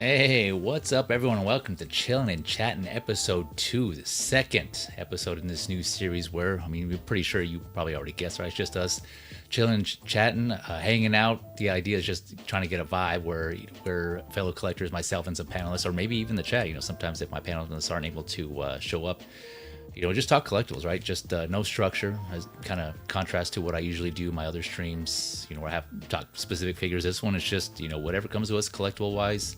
Hey, what's up, everyone? Welcome to Chillin' and Chattin' episode 2, the second episode in this new series where, we're pretty sure you probably already guessed, right? It's just us chilling, chatting, hanging out. The idea is just trying to get a vibe where we're fellow collectors, myself and some panelists, or maybe even the chat. Sometimes if my panelists aren't able to show up, just talk collectibles, right? Just no structure, as kind of contrast to what I usually do in my other streams, where I have talk specific figures. This one is just, whatever comes to us collectible wise.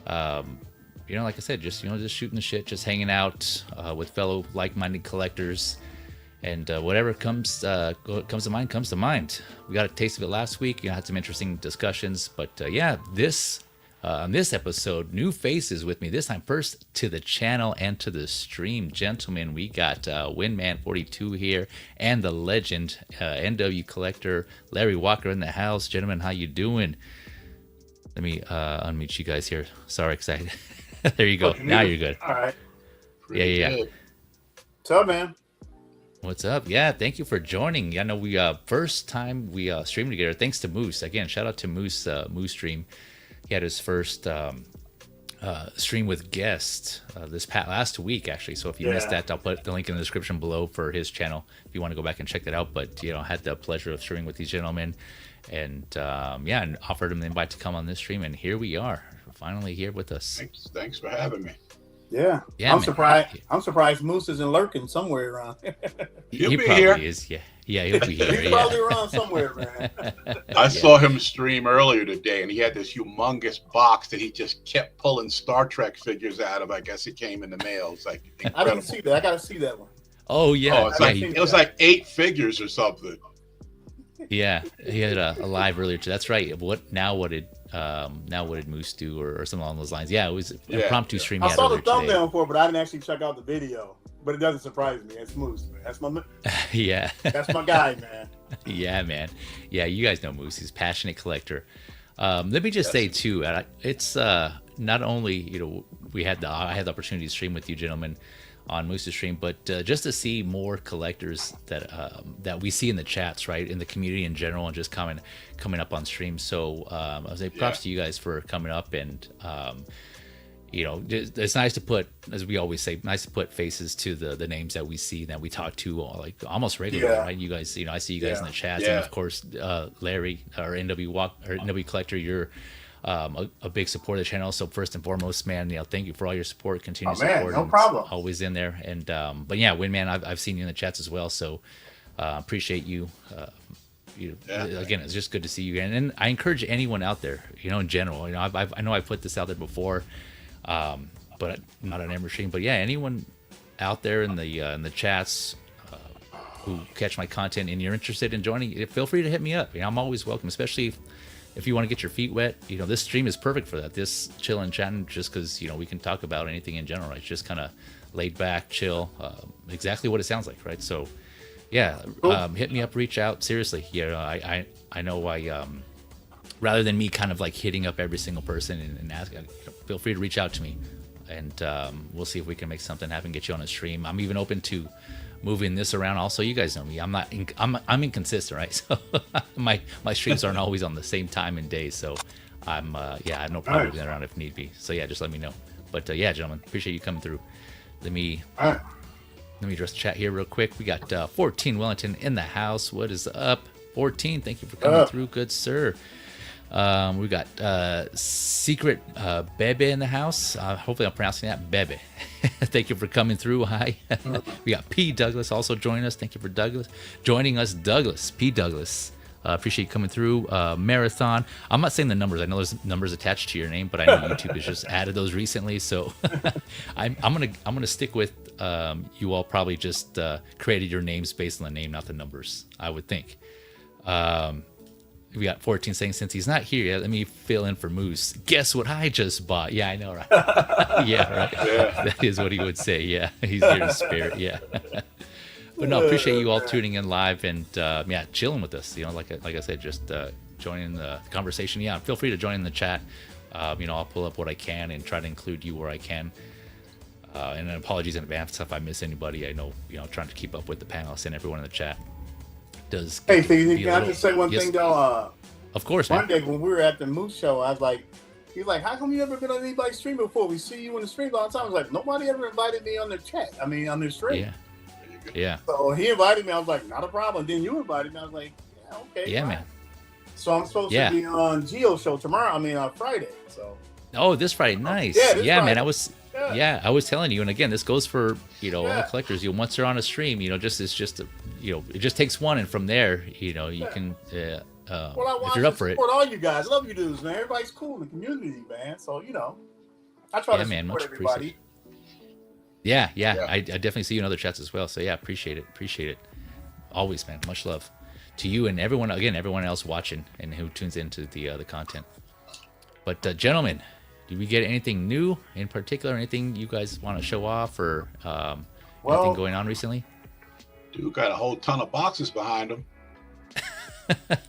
Like I said, just shooting the shit, just hanging out with fellow like-minded collectors, and whatever comes to mind comes to mind. We got a taste of it last week. Had some interesting discussions, but this on this episode, new faces with me this time. First to the channel and to the stream, gentlemen. We got Winman42 here and the legend NW collector Larry Walker in the house. Gentlemen, how you doing? Let me unmute you guys here. Sorry, excited. There you go. Now you're good. All right. Yeah. What's up, man? What's up? Yeah, thank you for joining. I know we first time we streamed together. Thanks to Moose again. Shout out to Moose. Moosedream. He had his first stream with guest last week actually. So if you missed that, I'll put the link in the description below for his channel if you want to go back and check that out. But I had the pleasure of streaming with these gentlemen. And and offered him the invite to come on this stream, and here we are, finally here with us. Thanks for having me. Yeah, I'm surprised. I'm surprised Moose isn't lurking somewhere around. He probably here. Is. Yeah, he'll be here. He's probably around somewhere, man. I saw him stream earlier today, and he had this humongous box that he just kept pulling Star Trek figures out of. I guess it came in the mail. It's like incredible. I didn't see that. I got to see that one. Oh yeah, it was like 8 figures or something. Yeah, he had a live earlier too. That's right. What did Moose do or something along those lines? Yeah, it was a impromptu stream. I saw the thumbnail for it, but I didn't actually check out the video. But it doesn't surprise me. It's Moose, man. That's my yeah. That's my guy, man. Yeah, man. Yeah, you guys know Moose. He's a passionate collector. Let me just say too, it's not only I had the opportunity to stream with you gentlemen on Moose's stream, but just to see more collectors that we see in the chats, right, in the community in general, and just coming up on stream. So I was like, props to you guys for coming up, and it's nice to put, as we always say, nice to put faces to the names that we see that we talk to like almost regularly, right? You guys, I see you guys in the chats, and of course Larry, our NW collector, you're a big support of the channel. So first and foremost, man, thank you for all your support, continued support. No problem. Always in there. And but yeah, Winman, I've seen you in the chats as well. So appreciate you. Again, it's just good to see you. And I encourage anyone out there, in general. I know I put this out there before, but not on every stream. But yeah, anyone out there in the chats who catch my content and you're interested in joining, feel free to hit me up. I'm always welcome, especially if you want to get your feet wet. This stream is perfect for that. This Chillin' Chattin', just because we can talk about anything in general, right? It's just kind of laid back, chill, exactly what it sounds like, right? So yeah, hit me up, reach out, seriously. I know rather than me kind of like hitting up every single person and asking, feel free to reach out to me, and we'll see if we can make something happen, get you on a stream. I'm even open to moving this around. Also, you guys know me. I'm inconsistent, right? So my streams aren't always on the same time and day. So I have no problem moving around if need be. So yeah, just let me know. But yeah, gentlemen, appreciate you coming through. Let me address the chat here real quick. We got 14 Wellington in the house. What is up, 14? Thank you for coming through, good sir. We got Secret Bebe in the house. Hopefully I'm pronouncing that Bebe. Thank you for coming through. Hi. We got P. Douglas also joining us. Thank you for joining us, Douglas. P. Douglas. Appreciate you coming through. Marathon. I'm not saying the numbers. I know there's numbers attached to your name, but I know YouTube has just added those recently. So I'm gonna stick with you all probably just created your names based on the name, not the numbers, I would think. We got 14 saying, since he's not here yet, let me fill in for Moose. Guess what I just bought? Yeah, I know, right? Yeah, right. Yeah. That is what he would say. Yeah, he's here in spirit. Yeah. But no, appreciate you all tuning in live and chilling with us. Like I said, just joining the conversation. Yeah, feel free to join in the chat. I'll pull up what I can and try to include you where I can. And apologies in advance if I miss anybody. I know, trying to keep up with the panelists and everyone in the chat. Hey, can I just say one thing though? Of course, man. One day when we were at the Moose show, I was like, He's like, how come you never been on anybody's stream before? We see you in the stream all the time. I was like, nobody ever invited me on their chat. I mean, on their stream. Yeah. Yeah. So he invited me. I was like, not a problem. Then you invited me. I was like, yeah, okay. Yeah, fine. man. So I'm supposed to be on Geo's show tomorrow. I mean, on Friday. So. Oh, this Friday, nice. Yeah, man. Friday. I was telling you, and again, this goes for all the collectors. Once they're on a stream, it just takes one, and from there, you can. If you're up for it. Support all you guys. Love you dudes, man. Everybody's cool in the community, man. So I try to support everybody. Yeah. I definitely see you in other chats as well. So yeah, appreciate it. Always, man. Much love to you and everyone else watching and who tunes into the content. But gentlemen, did we get anything new in particular? Anything you guys want to show off or anything going on recently? Dude got a whole ton of boxes behind him.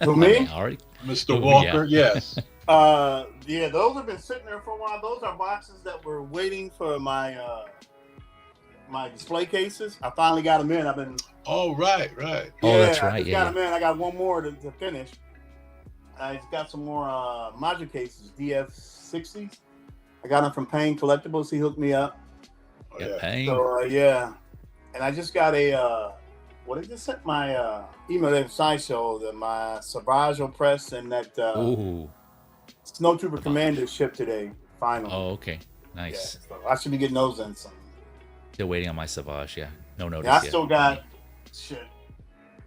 For me? Mr. Walker, yes. Those have been sitting there for a while. Those are boxes that were waiting for my my display cases. I finally got them in. I've been. Oh, right. Oh, that's right. I just got them in. I got one more to finish. I just got some more module cases, DF60s. I got them from Chillin Collectibles. He hooked me up. Oh, yeah. Pain. So and I just got a. What did just sent my email that sideshow that my Savage press and that Snowtrooper Commander shipped today. Finally. Oh, okay, nice. Yeah, so I should be getting those in soon. Still waiting on my Savage. Yeah, no notice. Yeah, I still got shit.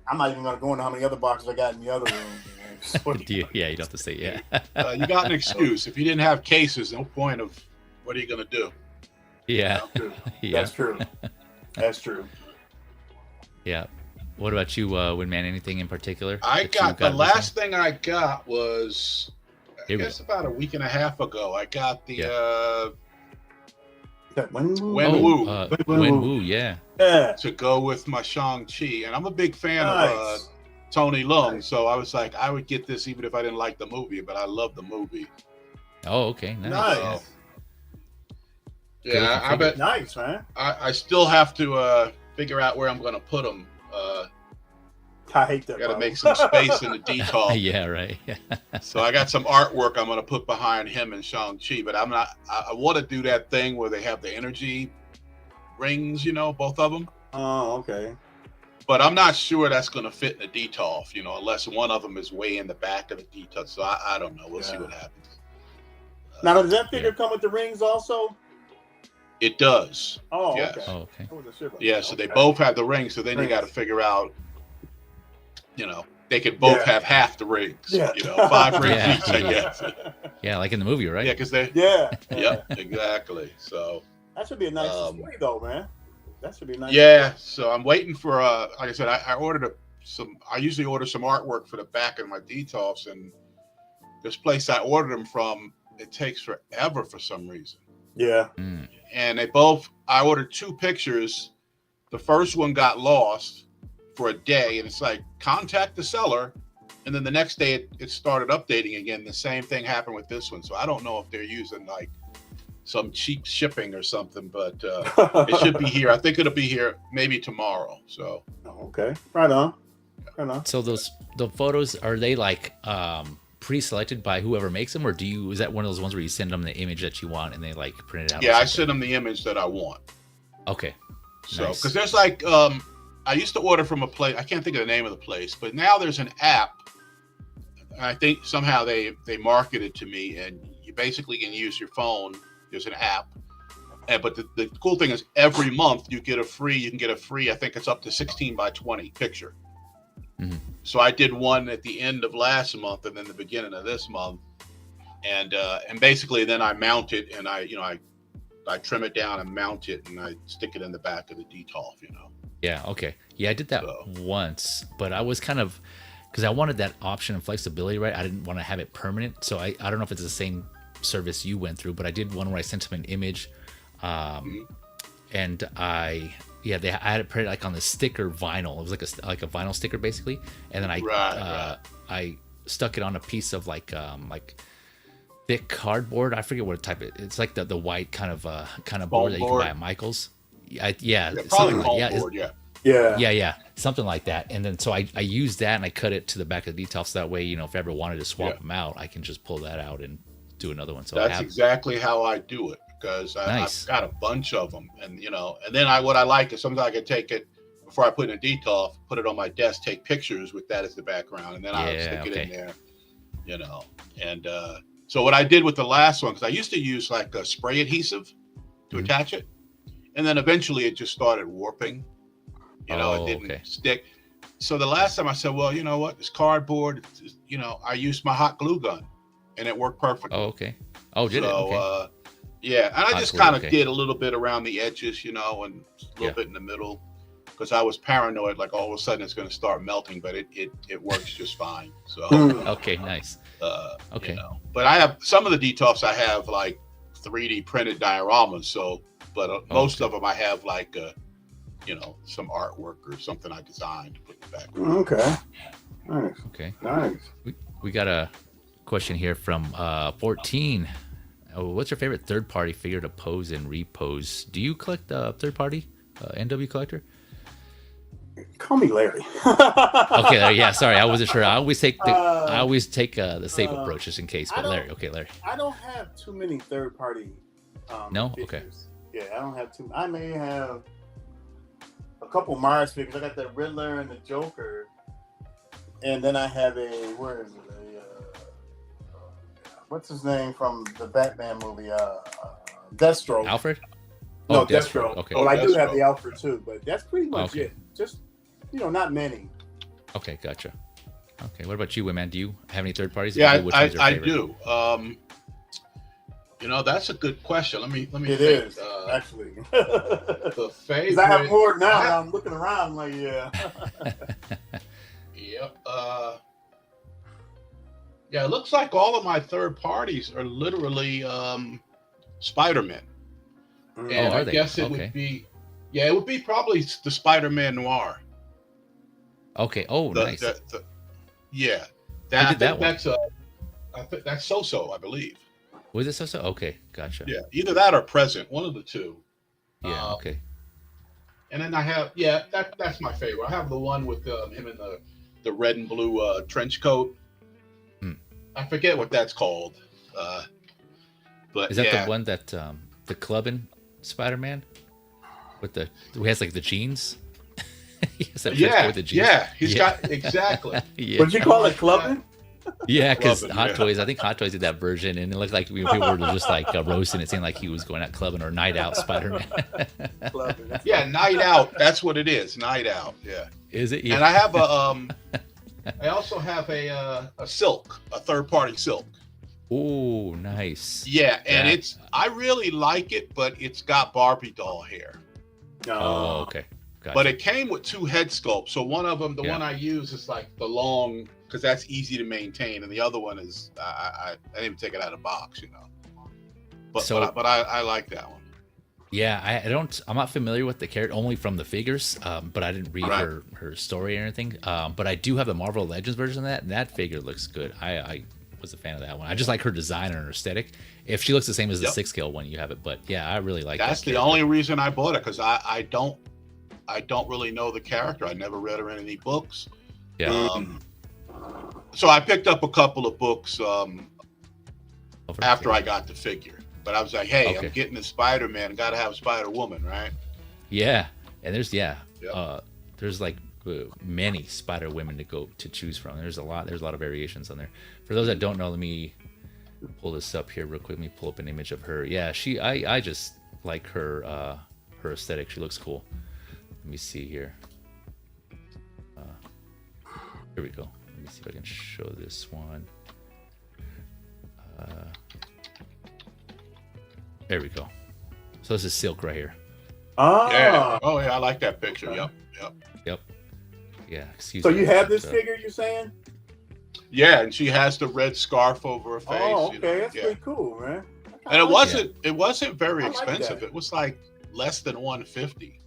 I'm not even gonna go into how many other boxes I got in the other room. You don't have to say yeah. You got an excuse. If you didn't have cases, no point of what are you gonna do? Yeah, That's true. That's true. Yeah. What about you, Winman? Anything in particular? I got the last thing I got was I guess about a week and a half ago. I got the Wenwu, yeah. To go with my Shang-Chi. And I'm a big fan of Tony Leung, so I was like, I would get this even if I didn't like the movie, but I love the movie. Oh, okay. Nice. Yeah, I bet. Nice, man. I still have to figure out where I'm going to put them. I hate that. Got to make some space in the detail. Yeah, right. So I got some artwork I'm going to put behind him and Shang-Chi, but I'm not. I want to do that thing where they have the energy rings, both of them. Oh, okay. But I'm not sure that's going to fit in the detail, unless one of them is way in the back of the detail. So I don't know. We'll see what happens. Now, does that figure come with the rings also? It does. Oh, yes. okay. Oh, okay. Yeah, so they both have the rings. So then you got to figure out, they could both have half the rings. Yeah. 5 rings each, I guess. Yeah, like in the movie, right? Yeah, because they. Yeah. Yeah, exactly. So. That should be a nice display, though, man. That should be nice. Yeah, so I'm waiting for like I said, I ordered some. I usually order some artwork for the back of my details, and this place I ordered them from, it takes forever for some reason. Yeah. And I ordered 2 pictures. The first one got lost for a day, and it's like, contact the seller. And then the next day it started updating again. The same thing happened with this one. So I don't know if they're using like some cheap shipping or something, but it should be here. I think it'll be here maybe tomorrow. So. Okay. Right on. So the photos, are they like pre-selected by whoever makes them, or is that one of those ones where you send them the image that you want and they like print it out? Yeah, I send them the image that I want. Okay. So because there's like I used to order from a place, I can't think of the name of the place, but now there's an app. I think somehow they marketed to me, and you basically can use your phone. There's an app, but the cool thing is every month you can get a free. I think it's up to 16 by 20 picture. Mm-hmm. So I did one at the end of last month and then the beginning of this month, and basically then I mount it and I trim it down and mount it and I stick it in the back of the detail. Yeah. Okay. Yeah, I did that once, but I was kind of because I wanted that option and flexibility, right? I didn't want to have it permanent, so I don't know if it's the same service you went through, but I did one where I sent them an image, and I had it printed like on the sticker vinyl. It was like a vinyl sticker basically, and then I stuck it on a piece of like thick cardboard. I forget what type it's like the white kind of board that you can buy at Michael's. Something like that. And then so I used that and I cut it to the back of the detail, so that way if I ever wanted to swap them out, I can just pull that out and do another one. So That's exactly how I do it, because Nice. I've got a bunch of them, and and then what I like is sometimes I can take it before I put in a detail, put it on my desk, take pictures with that as the background, and then I'll stick it in there, And so what I did with the last one, because I used to use like a spray adhesive to attach it, and then eventually it just started warping. It didn't stick. So the last time I said, well, you know what, it's cardboard. I used my hot glue gun, and it worked perfectly. Oh, okay. Oh, did it? Okay. Yeah, and I Hot just glue, kind of okay. did a little bit around the edges, and a little bit in the middle, because I was paranoid, like all of a sudden it's going to start melting, but it works just fine. So Okay, nice. Okay. But I have some of the details. I have like 3D printed dioramas. So, but most of them I have like some artwork or something I designed to put in the background. Okay. Nice. Okay. Nice. We got a question here from 14. Oh, what's your favorite third-party figure to pose and repose? Do you collect third-party NW collector? Call me Larry. Okay, yeah. Sorry, I wasn't sure. I always take the safe approach just in case. But Larry, okay, Larry. I don't have too many third-party. No. Figures. Okay. Yeah, I don't have too. I may have a couple Mars figures. I got the Riddler and the Joker, and then I have where is it? What's his name from the Batman movie? Deathstroke. Alfred? No, Oh, Deathstroke. Okay. Well, I do have Deathstroke. the Alfred too, but that's pretty much it. Just not many. Okay, gotcha. Okay, what about you, man? Do you have any third parties? Yeah, Which one's your I favorite? do. That's a good question. Let me It think. is actually. The favorite. Because I have more now. I'm looking around. I'm like, yeah. Yep. Yeah, it looks like all of my third parties are literally Spider-Man. And are I they? guess it would be, it would be probably the Spider-Man Noir. Okay. Oh, nice. Yeah. I did that one. I think that's So-So, I believe. Was it so? Okay, gotcha. Yeah, either that or Present, one of the two. Yeah. Okay. And then I have, that's my favorite. I have the one with him in the red and blue trench coat. I forget what that's called. But is that the one that the clubbing Spider-Man with who has like the jeans? He has that trench coat with the jeans. Yeah, he's got exactly. Yeah. Would you call it clubbing? Yeah, because Clubbing, Hot Toys, I think Hot Toys did that version, and it looked like people were just like roasting it, saying like he was going out clubbing or night out Spider-Man. Clubbing. Yeah, Night Out. That's what it is. Night Out. Yeah. Is it? Yeah. And I have I also have a silk, a third-party silk. Oh, nice. Yeah, and I really like it, but it's got Barbie doll hair. Oh, okay. Gotcha. But it came with two head sculpts. So one of them, the one I use, is like the long, because that's easy to maintain, and the other one is I didn't even take it out of the box, But I like that one. Yeah, I'm not familiar with the character, only from the figures, but I didn't read her story or anything. But I do have the Marvel Legends version of that, and that figure looks good. I was a fan of that one. I just like her design and her aesthetic. If she looks the same as the 6-scale one, you have it. But yeah, I really like that. That's the only reason I bought it, because I don't really know the character. I never read her in any books. Yeah. So I picked up a couple of books after I got the figure. But I was like, hey, I'm getting the Spider-Man. Got to have Spider-Woman, right? Yeah. And there's like many Spider-Women to choose from. There's a lot of variations on there. For those that don't know, let me pull this up here real quick. Let me pull up an image of her. Yeah, I just like her aesthetic. She looks cool. Let me see here. Here we go. Let me see if I can show this one. There we go. So this is silk right here. Oh. Yeah. Oh, yeah. I like that picture. Yep. Yeah. Excuse me. So you have this figure, you're saying? Yeah, and she has the red scarf over her face. Oh, okay. That's pretty cool, man. And it wasn't very expensive. It was like less than $150.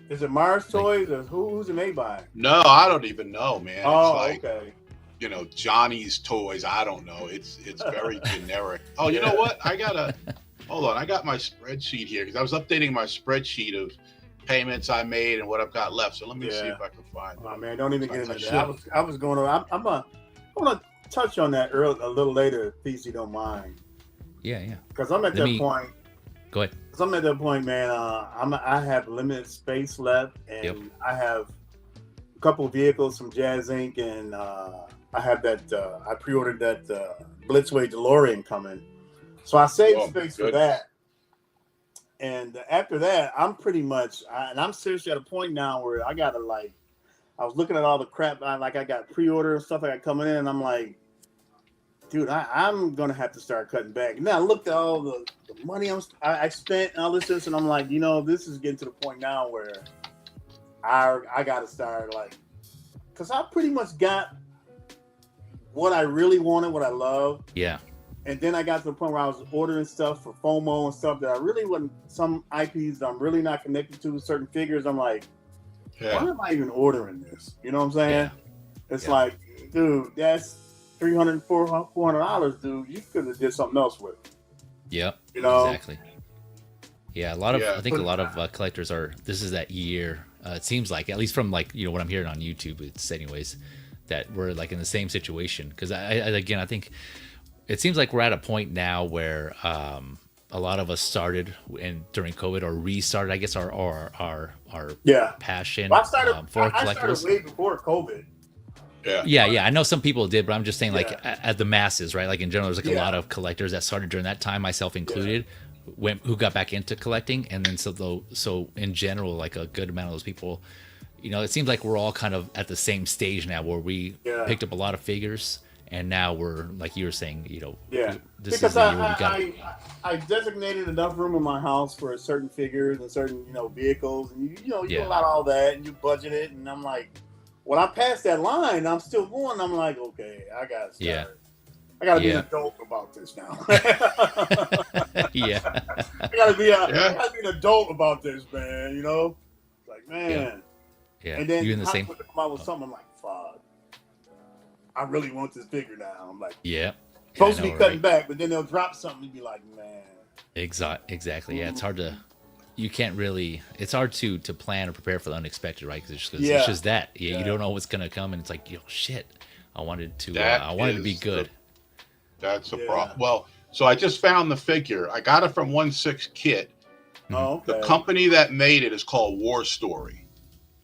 Is it Mars Toys or who's it made by? No, I don't even know, man. Oh, it's like, okay. Johnny's Toys. I don't know. It's very generic. Oh, you know what? Hold on. I got my spreadsheet here because I was updating my spreadsheet of payments I made and what I've got left. So let me see if I can find it. Oh man, don't even get into that. I was going to. I'm gonna touch on that a little later, if you don't mind. Yeah. Because I'm at that point. Go ahead. Because I'm at that point, man. I have limited space left, and I have a couple of vehicles from Jazz Inc. and I have that. I pre-ordered that Blitzway DeLorean coming, so I saved space for that. And after that, I'm pretty much, and I'm seriously at a point now where I gotta like. I was looking at all the crap I got pre-order and stuff I got coming in, and I'm like, dude, I'm gonna have to start cutting back. And then I looked at all the money I spent and all this, and I'm like, this is getting to the point now where I gotta start like, because I pretty much got what I really wanted, what I love. Yeah. And then I got to the point where I was ordering stuff for FOMO and stuff that I really wasn't. Some IPs that I'm really not connected to, certain figures. I'm like, why am I even ordering this? You know what I'm saying? Yeah. It's like, dude, that's $300, $400, dude. You could have did something else with it. Yep. You exactly. Yeah, I think a lot of collectors this is that year. It seems like, at least from like, what I'm hearing on YouTube, it's anyways, that we're like in the same situation. Because I think it seems like we're at a point now where a lot of us started during COVID or restarted, I guess, our passion for collectibles. I started way before COVID. Yeah. I know some people did, but I'm just saying, like, at the masses, right? Like in general, there's like a lot of collectors that started during that time, myself included, who got back into collecting, and then so in general, like a good amount of those people, it seems like we're all kind of at the same stage now, where we picked up a lot of figures. And now we're, like you were saying, this because is the year we got. I designated enough room in my house for certain figures and certain, vehicles, and you do a lot of all that, and you budget it, and I'm like, when I pass that line, I'm still going. I'm like, okay, I gotta start. Yeah. I gotta be an adult about this now. Yeah. I gotta be an adult about this, man. Like, man. Yeah. And then you in the same. Come out with something. I'm like, fuck. I really want this figure now. I'm like, supposed to be cutting back, but then they'll drop something and be like, man. Exactly. Yeah, it's hard to. You can't really. It's hard to plan or prepare for the unexpected, right? Because it's just that. You don't know what's gonna come, and it's like, shit. I wanted to be good. That's a problem. Well, so I just found the figure. I got it from 1/6 Kit. Oh, okay. The company that made it is called War Story.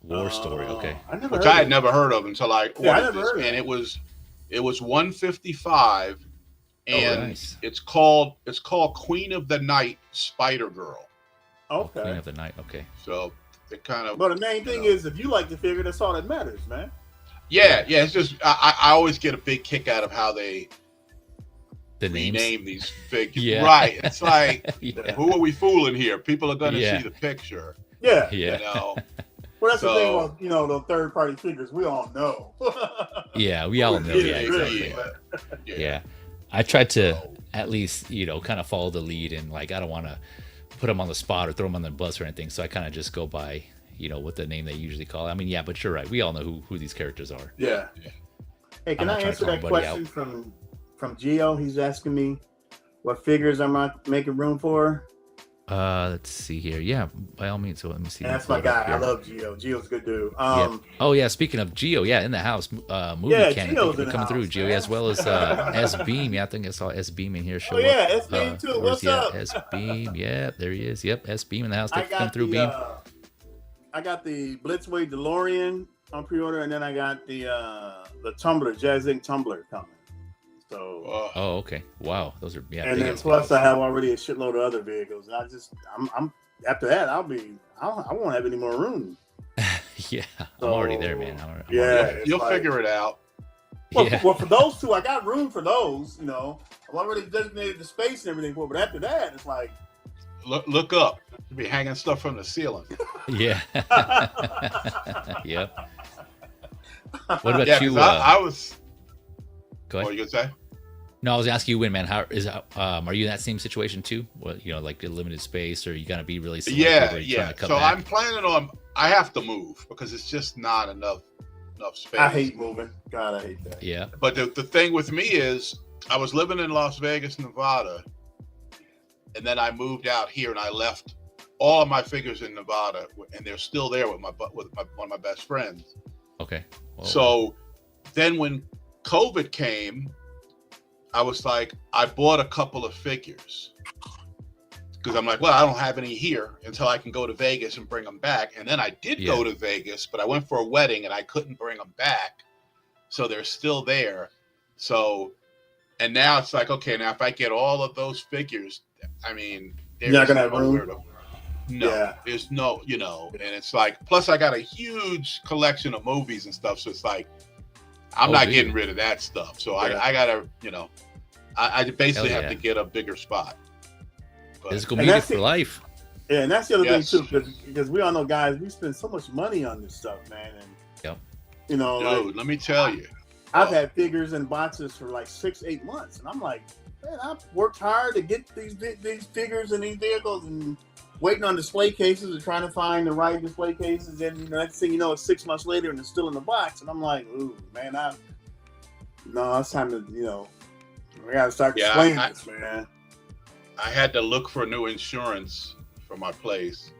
Okay. Which I had never heard of until I ordered this, and it was $155, and nice. it's called Queen of the Night Spider Girl. Okay. Queen of the Night. Okay. So it kind of. But the main thing is, if you like the figure, that's all that matters, man. Yeah. It's just I always get a big kick out of how they rename these figures. Yeah. Right. It's like, who are we fooling here? People are going to see the picture. Yeah. Well, that's the thing about, the third-party figures. We all know. We all know. Yeah, exactly. Yeah. I tried to at least, kind of follow the lead, and like, I don't want to put them on the spot or throw them on the bus or anything. So I kind of just go by, what the name they usually call it. I mean, but you're right. We all know who these characters are. Yeah. Hey, can I answer that question from Gio? He's asking me what figures am I making room for? Let's see here. Yeah, by all means. So let me see. That's my guy. I love Gio. Gio's a good dude. Oh yeah. Speaking of Gio, in the house. Movie Cannon coming through. Gio, as well as S Beam. Yeah, I think I saw S Beam in here. S Beam too. What's up? S Beam. Yeah, there he is. Yep, S Beam in the house. Come through, Beam. I got the Blitzway DeLorean on pre-order, and then I got the Tumbler, Jazz Inc. Tumbler coming. So. Oh, okay. Wow, those are And then plus, I have already a shitload of other vehicles. I'm after that. I won't have any more room. Yeah, I'm already there, man. You'll figure it out. Well, for those two, I got room for those. I've already designated the space and everything for. But after that, it's like, look up. You'll be hanging stuff from the ceiling. Yeah. Yep. What about you? I was. Go ahead. What are you gonna say? No, I was asking you, man. How is are you in that same situation too? What, like a limited space, or you gotta be really selective? Yeah. So back? I'm planning on. I have to move because it's just not enough space. I hate moving. God, I hate that. Yeah. But the thing with me is, I was living in Las Vegas, Nevada, and then I moved out here, and I left all of my figures in Nevada, and they're still there with one of my best friends. Okay. So then when COVID came, I was like, I bought a couple of figures because I'm like, well, I don't have any here until I can go to Vegas and bring them back. And then I did go to Vegas, but I went for a wedding and I couldn't bring them back. So they're still there. So, and now it's like, okay, now if I get all of those figures, I mean, you're not gonna have room. No, there's no, you know, and it's like, plus I got a huge collection of movies and stuff. So it's like, I'm not getting rid of that stuff. So I gotta, you know, I basically have to get a bigger spot. Physical media for life. Yeah, and that's the other thing too, because we all know, guys, we spend so much money on this stuff, man. And you know, dude, like, let me tell you, I've had figures and boxes for like 6-8 months, and I'm like, man, I've worked hard to get these figures and these vehicles, and waiting on display cases and trying to find the right display cases. And next thing you know, it's 6 months later and it's still in the box, and I'm like, ooh, man, no, it's time to, you know, we gotta start explaining this, man. I had to look for new insurance for my place,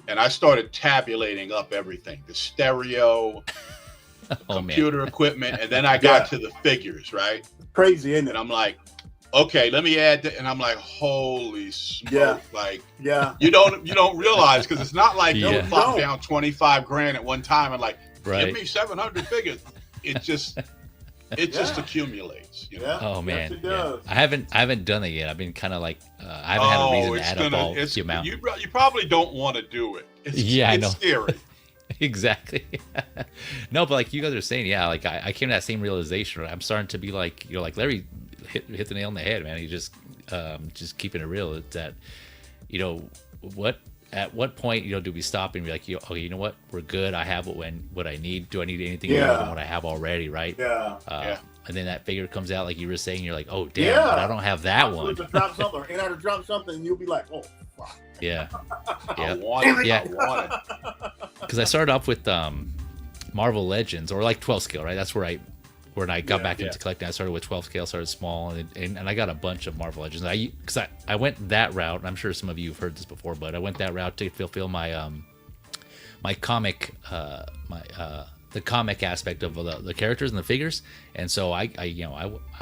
and I started tabulating up everything, the stereo, computer equipment, and then I got to the figures, right? Crazy, isn't it? And I'm like, okay, let me add that, and I'm like, holy smoke, like, you don't realize, because it's not like you plop down 25 grand at one time and like, give me 700 figures. It just accumulates, you know? Oh man, yes, it does. I haven't done it yet. I've been kind of like, I haven't had a reason to add up all the amount. You probably don't want to do it. I know. It's scary. Exactly. No, but like you guys are saying, like I came to that same realization. I'm starting to be like, you know, like Larry hit the nail on the head, man. He just keeping it real. It's that, you know, at what point, you know, do we stop and be like, okay, you know what, we're good. I have what I need. Do I need anything more than what I have already, right? And then that figure comes out, like you were saying, you're like, oh damn, but I don't have that one. To drop something, and I to drop something, and you'll be like, oh fuck. I want it. Because I started off with Marvel Legends, or like 12 scale, right? That's where I got back into collecting. I started with 12 scale, started small, and I got a bunch of Marvel Legends. I went that route, and I'm sure some of you have heard this before, but I went that route to fulfill my my comic the comic aspect of the characters and the figures, and so I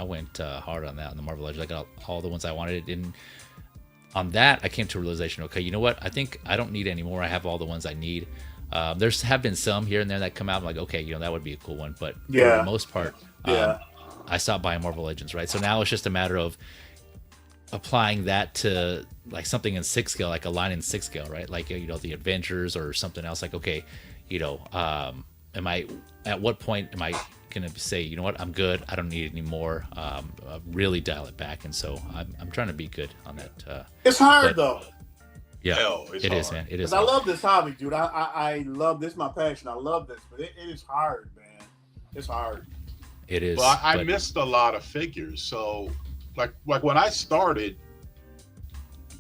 went hard on that on the Marvel Legends. I got all the ones I wanted, and on that I came to a realization, okay, you know what, I think I don't need any more. I have all the ones I need. There's have been some here and there that come out. I'm like, okay, you know, that would be a cool one, but for the most part, I stopped buying Marvel Legends, right? So now it's just a matter of applying that to like something in 6 scale, like a line in 6 scale, right? Like, you know, the Avengers or something else. Like, okay, you know, at what point am I gonna say, you know what, I'm good, I don't need it anymore, really dial it back. And so I'm trying to be good on that. It's hard though. It is, man. It is. I love this hobby, dude. I love this. My passion. I love this, but it is hard, man. It's hard. It is. Well, I missed a lot of figures. So, like when I started,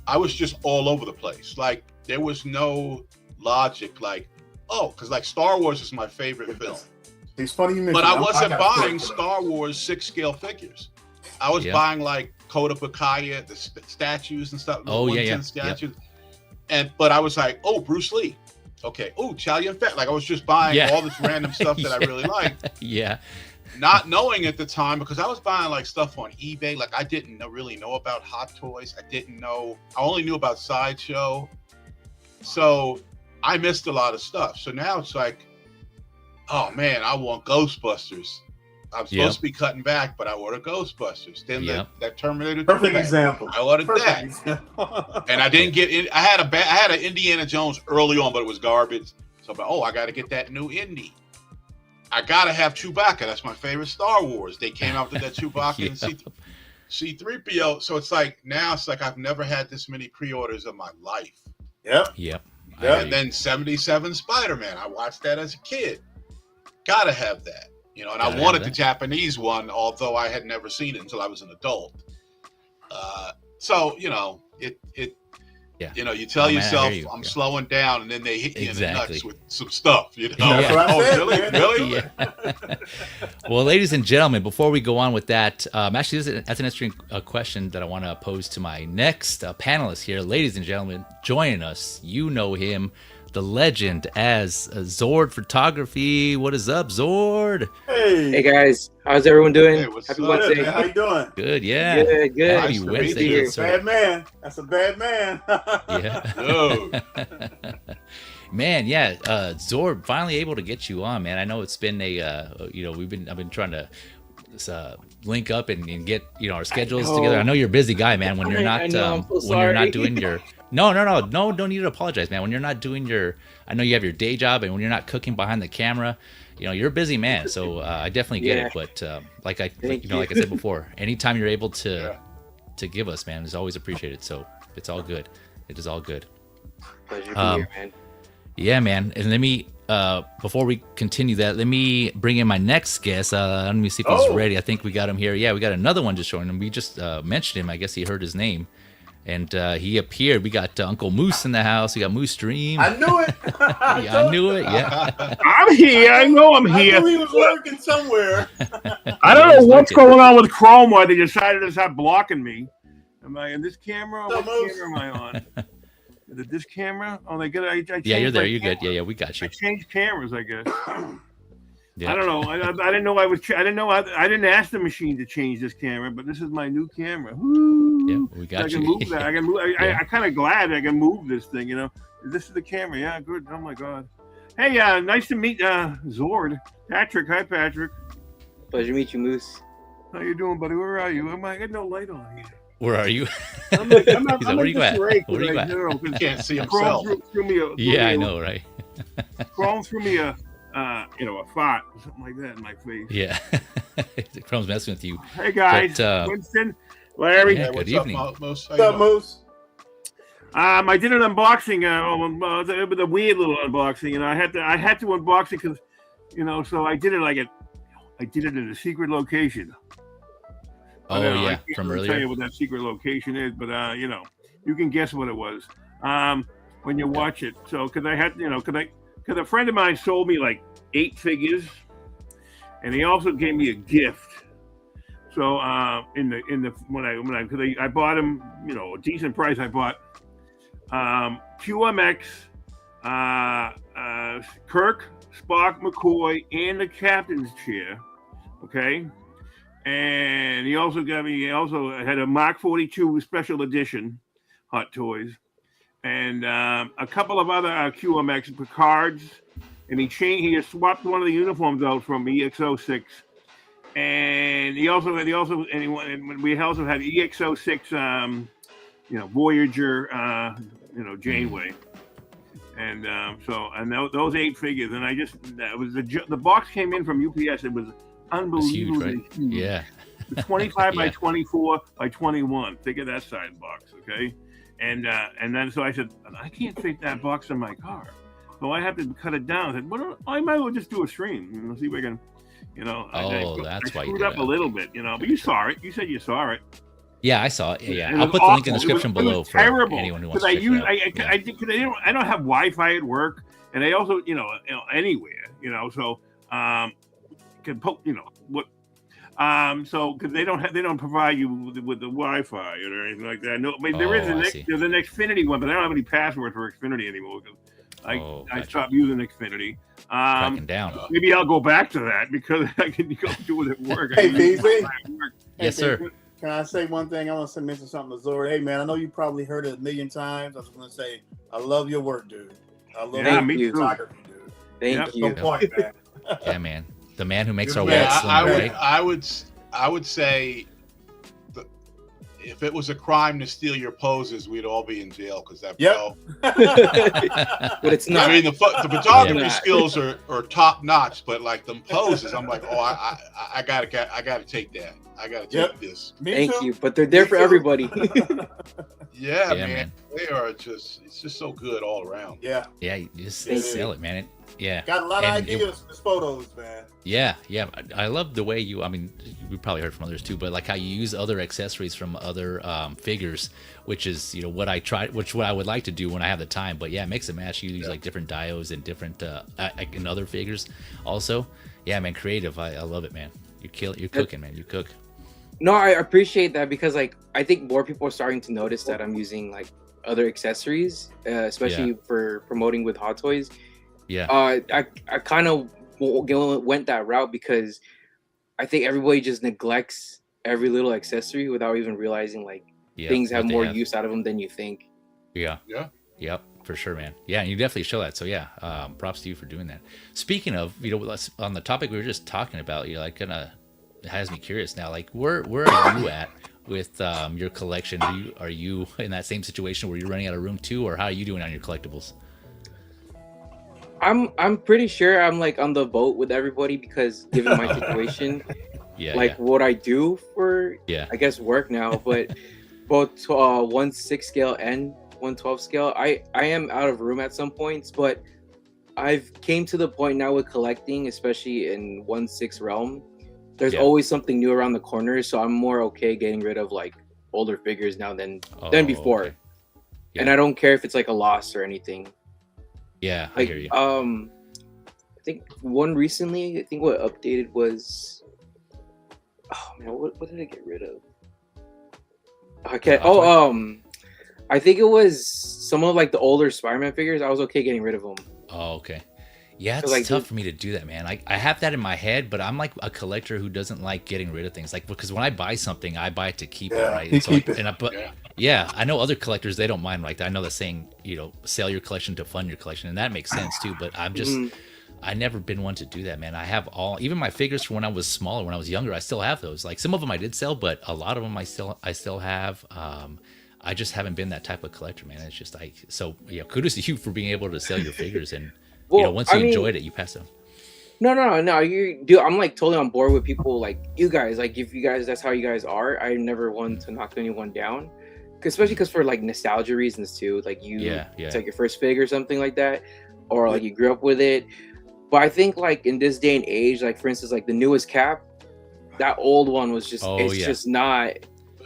I was just all over the place. Like there was no logic. Like, because like Star Wars is my favorite film. It's funny you mentioned. But I wasn't buying Star Wars 6 scale figures. I was buying like Coda Picaya, the statues and stuff. Statues. But I was like, oh, Bruce Lee. Okay. Oh, Chow Yun-Fat. Like I was just buying all this random stuff that I really liked. Not knowing at the time, because I was buying like stuff on eBay. Like I didn't really know about Hot Toys. I only knew about Sideshow. So I missed a lot of stuff. So now it's like, oh man, I want Ghostbusters. I'm supposed to be cutting back, but I ordered Ghostbusters. Then that Terminator. Perfect example. I ordered that, and I didn't get it. I had an Indiana Jones early on, but it was garbage. So, I got to get that new Indy. I got to have Chewbacca. That's my favorite Star Wars. They came out with that Chewbacca and C-3PO. So it's like now it's like I've never had this many pre-orders in my life. Yep. And then 77 Spider-Man. I watched that as a kid. Gotta have that. You know, and I wanted the Japanese one, although I had never seen it until I was an adult. So, you know, you know, you tell yourself, I'm slowing down, and then they hit you in the nuts with some stuff, you know? Really? Well, ladies and gentlemen, before we go on with that, actually, that's an interesting question that I want to pose to my next panelist here. Ladies and gentlemen, joining us, you know him, the legend as Zord Photography. What is up, Zord? Hey guys, how's everyone doing? Hey, what's Happy up? Wednesday. How you doing? Good, yeah. Good. Happy Nice to Wednesday, meet you. good sir. Bad man. That's a bad man. Yeah. Yo. Man, yeah. Zord finally able to get you on, man. I know it's been I've been trying to link up and get our schedules together. I know you're a busy guy, man. When you're not I know, I'm so when you're not sorry. doing your no, don't need to apologize, man. When you're not doing your, I know you have your day job, and when you're not cooking behind the camera, you're a busy man. So I definitely get it. But like I said before, anytime you're able to give us, man, is always appreciated. So it's all good. It is all good. Pleasure to be here, man. Yeah, man. And let me before we continue that, let me bring in my next guest. Let me see if he's ready. I think we got him here. Yeah, we got another one just showing him. We just mentioned him. I guess he heard his name. And he appeared. We got Uncle Moose in the house. We got Moosedream. I knew it. I knew it. Yeah. I'm here. I know I'm I here. knew he was lurking somewhere. I don't know what's going on with Chrome. Why they decided to start blocking me? Am I in this camera? Or what camera am I on? Is it this camera? Oh, they get. I Yeah, you're there. You're camera. good. Yeah, we got you. I changed cameras, I guess. Yeah. I don't know. I didn't know I was. I didn't know. I didn't ask the machine to change this camera, but this is my new camera. Woo. Yeah, we got I you. can move that. I can move. Yeah. I kind of glad I can move this thing. This is the camera. Yeah, good. Oh my god. Hey, nice to meet Zord. Patrick. Hi, Patrick. Pleasure to meet you, Moose. How you doing, buddy? Where are you? I got no light on here. Where are you? I'm like, I'm He's like, where you at? Where you at? Can't see Chrome himself. threw me a, Yeah, I know, right? Chrome threw me a fart or something like that in my face. Yeah. Chrome's messing with you. Hey guys, But, Winston, Larry. Yeah, What's good evening. up, Moose? How What's you up, doing? Moose? I did an unboxing. It was a weird little unboxing. I had to unbox it because, so I did it I did it in a secret location. Oh, I yeah, can't from really tell earlier. you what that secret location is, but you can guess what it was when you watch it. So because a friend of mine sold me like 8 figures, and he also gave me a gift. So I bought him, a decent price. I bought QMX, Kirk, Spock, McCoy, and the captain's chair. Okay. And he also had a Mark 42 special edition Hot Toys, and a couple of other QMX cards. And he swapped one of the uniforms out from EX06, and we also had EX06, Voyager, Janeway, and those 8 figures. And the box came in from UPS. It was unbelievably huge. Yeah. 25 by Yeah. 24 by 21. Figure that size box, okay? And then so I said, I can't fit that box in my car, so I have to cut it down. I said, I might as well just do a stream. See if I can, That's why you screwed did up it. a little bit, but you saw it. You said you saw it. Yeah, I saw it. Yeah. It I'll was put the link in the awful. description It was below for terrible. anyone who wants Because to check it out. I don't have Wi-Fi at work, and I also anywhere, so can poke what. So because they don't provide you with the Wi-Fi or anything like that. No, I mean, there's an Xfinity one, but I don't have any password for Xfinity anymore because I stopped using Xfinity. Cracking down. Maybe I'll go back to that because I can go do it at work. Hey, BZ. Yes, sir. Can I say one thing? I want to mention something to Zord. Hey, man, I know you probably heard it a million times. I was going to say, I love your work, dude. I love your photography, dude. Thank you. Good point, man. Yeah, man. The man who makes our Yeah, walls slimmer, right? I would say if it was a crime to steal your poses, we'd all be in jail because that. Yep. But it's not. I mean, the photography Yeah. skills are top notch, but like them poses, I'm like, I gotta take that. I gotta take this. Me Thank too. you. But they're there for everybody. Yeah, Yeah, man. man. They are it's just so good all around. Yeah. Yeah, you just Yeah. sell it, man. Yeah. Got a lot of And ideas for this photos, man. Yeah. I love the way you, I mean, we probably heard from others too, but like how you use other accessories from other figures, which is, what I would like to do when I have the time. But yeah, mix and match. You use like different diodes and different, in other figures also. Yeah, man, creative. I love it, man. You're cooking, man. You cook. No, I appreciate that because I think more people are starting to notice that I'm using other accessories, especially for promoting with Hot Toys. Yeah. I kind of went that route because I think everybody just neglects every little accessory without even realizing like things have more use out of them than you think. Yeah. Yep, for sure, man. Yeah, and you definitely show that. So yeah, props to you for doing that. Speaking of, on the topic we were just talking about, it has me curious now. Like, where are you at with your collection? Are you in that same situation where you're running out of room too, or how are you doing on your collectibles? I'm pretty sure I'm like on the boat with everybody because given my situation, what I do for I guess work now, but both 1/6 scale and 1/12 scale, I am out of room at some points, but I've came to the point now with collecting, especially in 1/6 realm. There's always something new around the corner, so I'm more okay getting rid of like older figures now than before. Okay. Yeah. And I don't care if it's like a loss or anything. Yeah, like, I hear you. I think one recently, I think what updated was, oh man, what did I get rid of? Okay. I think it was some of like the older Spider-Man figures. I was okay getting rid of them. Oh, okay. Yeah, it's tough for me to do that, man. I have that in my head, but I'm like a collector who doesn't like getting rid of things. Like, because when I buy something, I buy it to keep it, right? So keep it. I know other collectors, they don't mind. Like, I know the saying, sell your collection to fund your collection, and that makes sense too. But I'm just, I've never been one to do that, man. I have even my figures from when I was smaller, when I was younger, I still have those. Like, some of them I did sell, but a lot of them I still have. I just haven't been that type of collector, man. It's just kudos to you for being able to sell your figures and. Once you enjoyed it, you pass them. No, you do. I'm like totally on board with people like you guys. Like, if you guys, that's how you guys are. I never want to knock anyone down, especially because for like nostalgia reasons too. Like it's like your first fig or something like that, or like you grew up with it. But I think like in this day and age, like for instance, like the newest Cap, that old one was just just not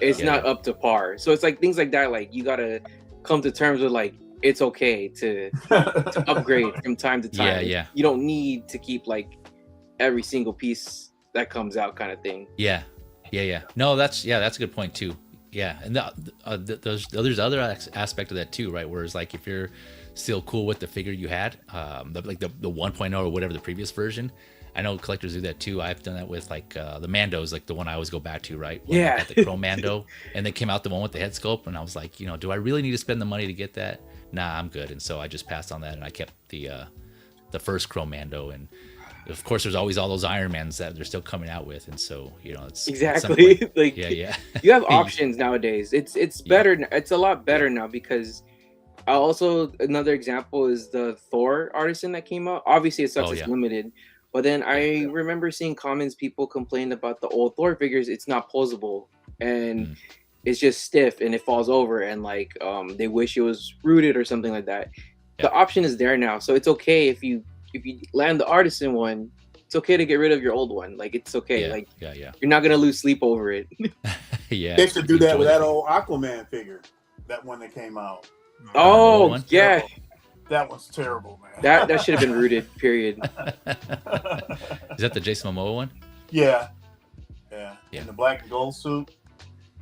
not up to par. So it's like things like that. Like you gotta come to terms with like. It's okay to upgrade from time to time. Yeah. You don't need to keep like every single piece that comes out, kind of thing. Yeah. No, that's a good point too. Yeah, and there's other aspect of that too, right? Whereas like if you're still cool with the figure you had, the 1.0 or whatever the previous version. I know collectors do that too. I've done that with like the Mandos, like the one I always go back to, right? When I got the Chrome Mando, and then came out the one with the head sculpt, and I was like, do I really need to spend the money to get that? Nah, I'm good. And so I just passed on that, and I kept the first Chrome Mando. And of course, there's always all those Iron Mans that they're still coming out with, and so it's exactly like you have options nowadays. It's better. It's a lot better now because. Also, another example is the Thor Artisan that came out. Obviously, it sucks it's limited. But then I remember seeing comments, people complained about the old Thor figures. It's not posable and it's just stiff and it falls over and like they wish it was rooted or something like that. Yeah. The option is there now, so it's okay if you land the Artisan one. It's okay to get rid of your old one. Like it's okay. You're not gonna lose sleep over it. They should do that with that old Aquaman figure, that one that came out. Oh yeah. That one's terrible, man. That should have been rooted. Period. Is that the Jason Momoa one? Yeah. In the black and gold suit.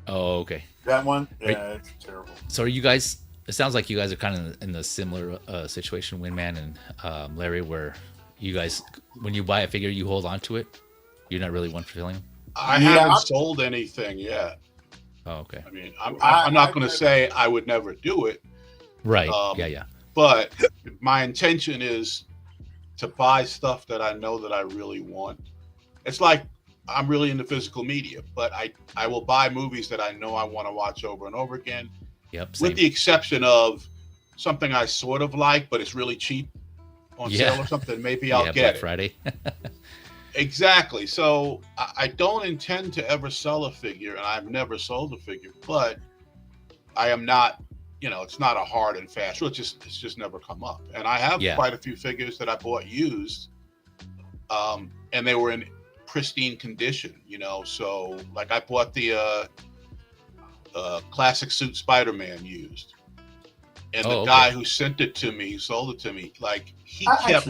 Oh, okay. That one. Yeah, it's terrible. So are you guys? It sounds like you guys are kind of in the similar situation, Windman and Larry, where you guys, when you buy a figure, you hold on to it. You're not really one for filling them. I haven't sold anything yet. Oh, okay. I mean, I'm not going to say I would never do it. Right. But my intention is to buy stuff that I know that I really want. It's like I'm really into physical media, but I will buy movies that I know I want to watch over and over again. Yep. Same. With the exception of something I sort of like, but it's really cheap on sale or something. Maybe I'll get Black it. Friday. Exactly. So I don't intend to ever sell a figure, and I've never sold a figure, but I am not. It's not a hard and fast rule. It's just never come up. And I have quite a few figures that I bought used, and they were in pristine condition. So like I bought the classic suit Spider-Man used, and the guy who sent it to me, sold it to me, like he kept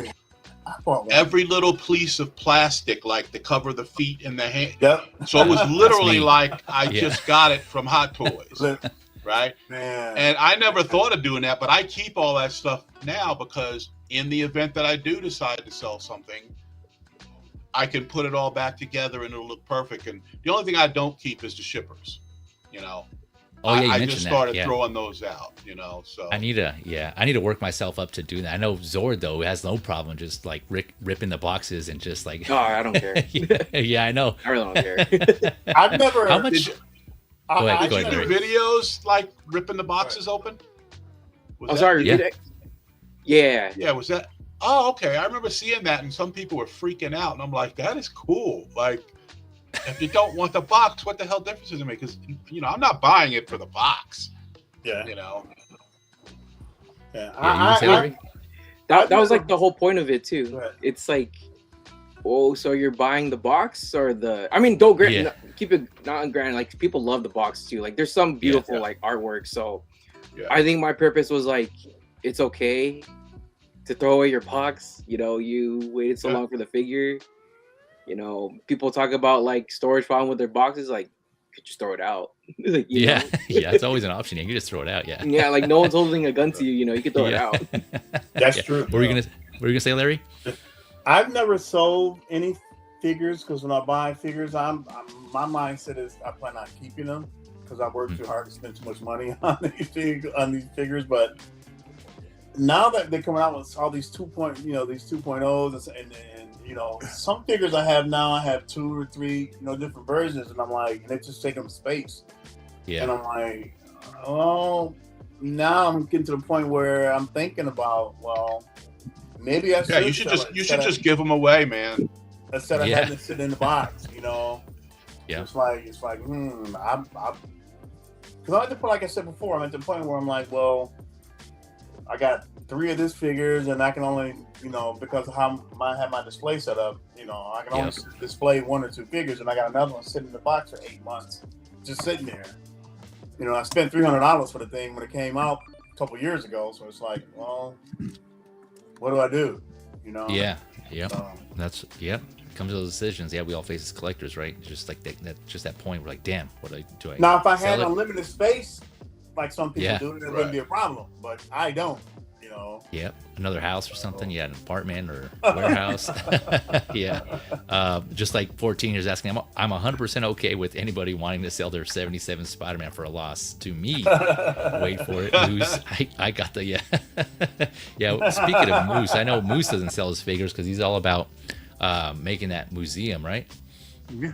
every little piece of plastic, like to cover the feet and the hand. Yep. So it was literally like I just got it from Hot Toys. right? Man. And I never thought of doing that, but I keep all that stuff now because in the event that I do decide to sell something, I can put it all back together and it'll look perfect. And the only thing I don't keep is the shippers, you know. Oh yeah, you I mentioned just that. started Yeah. throwing those out, you know. So I need to work myself up to do that. I know Zord though has no problem just like ripping the boxes and just like. Oh, I don't care. Yeah, I know. I really don't care. I've never. How much? Did Go ahead, you Larry. do videos like ripping the boxes open? Was I'm that- sorry. Yeah. Repeat it? Yeah. Yeah, was that? Oh, okay. I remember seeing that, and some people were freaking out, and I'm like, that is cool. Like, if you don't want the box, what the hell difference does it make? Because you know, I'm not buying it for the box. Yeah. You know. Yeah. Yeah, you say, Larry? That was like the whole point of it too. Right. It's like, oh, so you're buying the box or the? I mean, don't keep it not granted. Like people love the box too. Like there's some beautiful like artwork. So Yeah. I think my purpose was like, it's okay to throw away your box. You know, you waited so long for the figure. You know, people talk about like storage problem with their boxes. Like, could just throw it out. Like, you know? Yeah, it's always an option. You can just throw it out. Yeah. Yeah, like no one's holding a gun to you. You know, you can throw it out. That's true. What were you gonna say, Larry? I've never sold any figures because when I buy figures, my mindset is I plan on keeping them because I work too hard to spend too much money on these figures. But now that they're coming out with all these 2.0s and you know, some figures I have now, I have 2 or 3 different versions, and I'm like, and it just take them space. Yeah. And I'm like, oh, now I'm getting to the point where I'm thinking about, well, maybe I should. Yeah, you should just give them away, man. Instead of having to sit in the box, you know. Yeah. It's like, because I'm at the point, like I said before, I'm at the point where I'm like, well, I got 3 of these figures, and I can only, because of how I have my display set up, I can only display 1 or 2 figures, and I got another one sitting in the box for 8 months, just sitting there. I spent $300 for the thing when it came out a couple years ago, so it's like, well, what do I do? Yeah. That's It comes to those decisions. Yeah, we all face as collectors, right? Just like that point. We're like, damn, what do I? Now, if I had unlimited space, like some people do, it wouldn't be a problem. But I don't. Yep, another house or something. Yeah, an apartment or warehouse. Yeah, just like 14 years asking. I'm 100% okay with anybody wanting to sell their 77 Spider-Man for a loss to me. Wait for it, Moose. I got the yeah. Speaking of Moose, I know Moose doesn't sell his figures because he's all about making that museum, right? Yeah.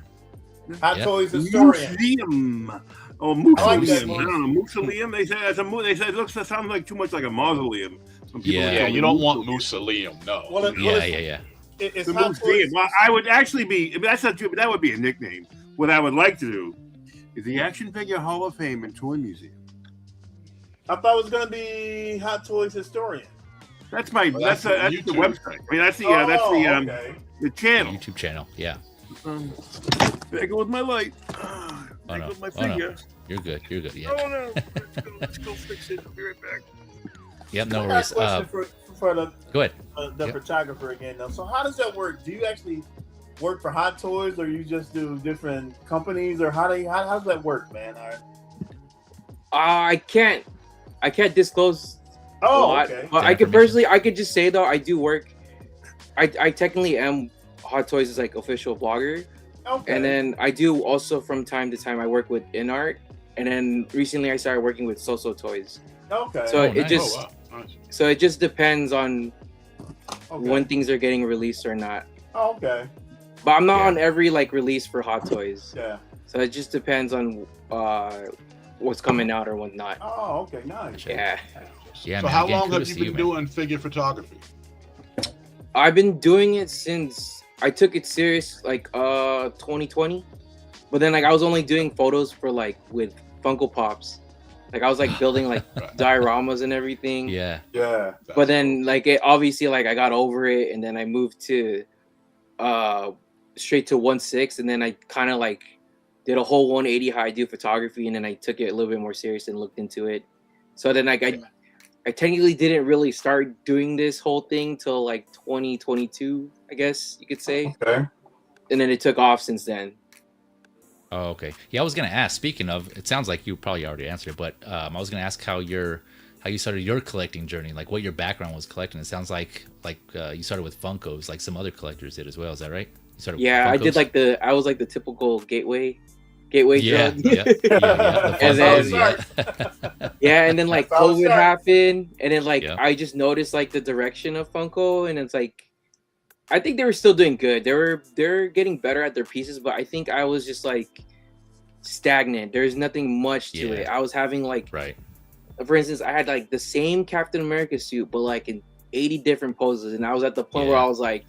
Hot Toys historian. Museum. Oh, Mooseketeers. I like that I don't know. Mooseketeers. They say it sounds like too much like a mausoleum. Yeah, you don't want Mooseketeers, no. Well, Yeah. It's the Hot museum. Toys. Well, I would actually be. If that's not true, but that would be a nickname. What I would like to do is the Action Figure Hall of Fame and Toy Museum. I thought it was gonna be Hot Toys historian. That's my. Well, that's the website. I mean, that's the Okay. the channel. YouTube channel. Yeah. There goes my light. Oh, There no. goes my Oh, no. figure. You're good. Yeah. Oh no! Let's go fix it. I'll be right back. Yep. No I got worries. a question for the Go ahead. photographer again. Though. So how does that work? Do you actually work for Hot Toys, or you just do different companies, or how does that work, man? I can't disclose a lot, okay. but I could just say though I do work. I technically am Hot Toys' like official blogger, Okay. and then I do also from time to time I work with InArt, and then recently I started working with So Toys. Okay. So nice. Nice. So it just depends on Okay. when things are getting released or not. Oh, okay. But I'm not Yeah. on every like release for Hot Toys. Yeah. So it just depends on what's coming out or what's not. Oh, okay. Nice. Yeah. Yeah. So man, how again, long have kudos you to been man. doing figure photography? I've been doing it since I took it serious like 2020. But then like I was only doing photos for like with Funko Pops. Like I was like building like dioramas and everything. Yeah. Yeah. But then like it obviously like I got over it and then I moved to straight to 1/6 and then I kind of like did a whole 180 how I do photography and then I took it a little bit more serious and looked into it. So then like I technically didn't really start doing this whole thing till like 2022, I guess you could say. Okay. And then it took off since then. Oh, okay. Yeah, I was gonna ask. Speaking of, it sounds like you probably already answered it, but I was gonna ask how you started your collecting journey, like what your background was collecting. It sounds like you started with Funkos, like some other collectors did as well. Is that right? You started with I did Funkos? I was like the typical gateway Yeah, drug. yeah, the And Funkos, then- yeah. And then like That's how it COVID started. happened, and then like Yeah. I just noticed like the direction of Funko, and it's like I think they were still doing good. They're getting better at their pieces, but I think I was just like stagnant. There's nothing much to it. I was having like, Right. for instance, I had like the same Captain America suit, but like in 80 different poses, and I was at the point where Yeah. I was like,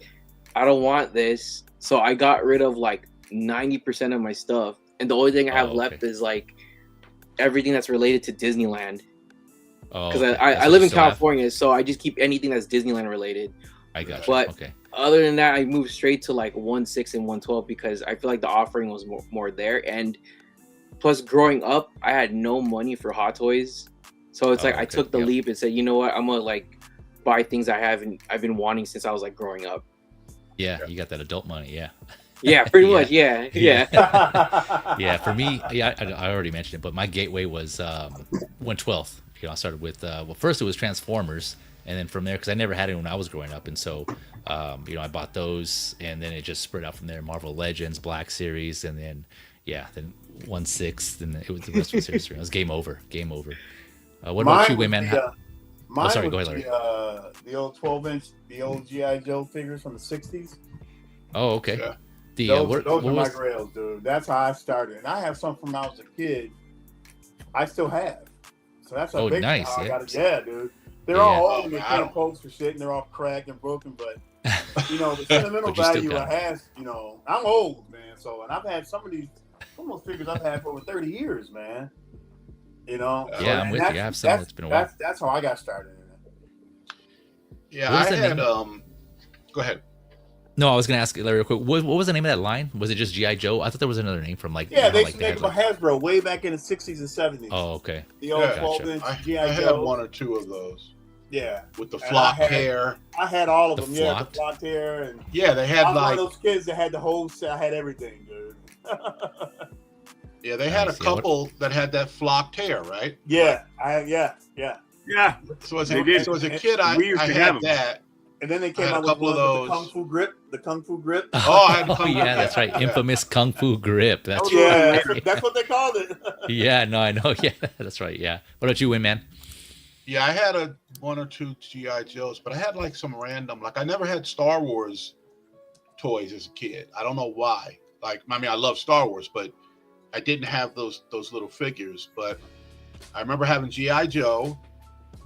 I don't want this, so I got rid of like 90% of my stuff, and the only thing I have left is like everything that's related to Disneyland. Oh, Because okay. I live in California, so I just keep anything that's Disneyland related. I got you. But Okay. other than that, I moved straight to like 1/6 and 1/12 because I feel like the offering was more there. And plus, growing up, I had no money for Hot Toys, so it's like I took the leap and said, you know what, I'm gonna like buy things I've been wanting since I was like growing up. Yeah, you got that adult money. Yeah. Yeah, pretty much. Yeah. Yeah, for me, I already mentioned it, but my gateway was 1/12. I started with first it was Transformers, and then from there, because I never had it when I was growing up, and so I bought those, and then it just spread out from there. Marvel Legends, Black Series, and then then 1/6, and it was the rest of the series. It was game over. What about you, man? Mine sorry, was go ahead, Larry. The old 12-inch, the old G.I. Joe figures from the 60s. Oh, okay. Yeah. Those are my grails, dude. That's how I started. And I have some from when I was a kid. I still have. So that's a big nice. how I Yeah. got it. Yeah, dude. They're all old and they can't post for shit and they're all cracked and broken, but the sentimental value I have, I'm old, man. So, and I've had some of those figures I've had for over 30 years, man. Yeah, I'm with you. I have some that's been a while. That's how I got started in it. Yeah, I had go ahead. No, I was gonna ask Larry real quick. What was the name of that line? Was it just G.I. Joe? I thought there was another name from like. Yeah, they used to make them Hasbro way back in the 60s and 70s. Oh, okay. The old 12-inch G.I. I had one or two of those. Yeah. With the flocked hair. I had all of them. Yeah, the flocked hair and. Yeah, they had I was one of those kids that had the whole set. I had everything, dude. Yeah, they had a couple that had that flocked hair, right? Yeah, Yeah. So as a kid, I had that. And then they came out with couple of those. The Kung Fu grip. Oh, I had the Kung Fu grip. That's right. Infamous Kung Fu grip. That's right. That's what they called it. Yeah, no, I know. Yeah, that's right. Yeah. What about you, Winman? Yeah, I had one or two G.I. Joes, but I had like some random, I never had Star Wars toys as a kid. I don't know why. I love Star Wars, but I didn't have those little figures. But I remember having G.I. Joe.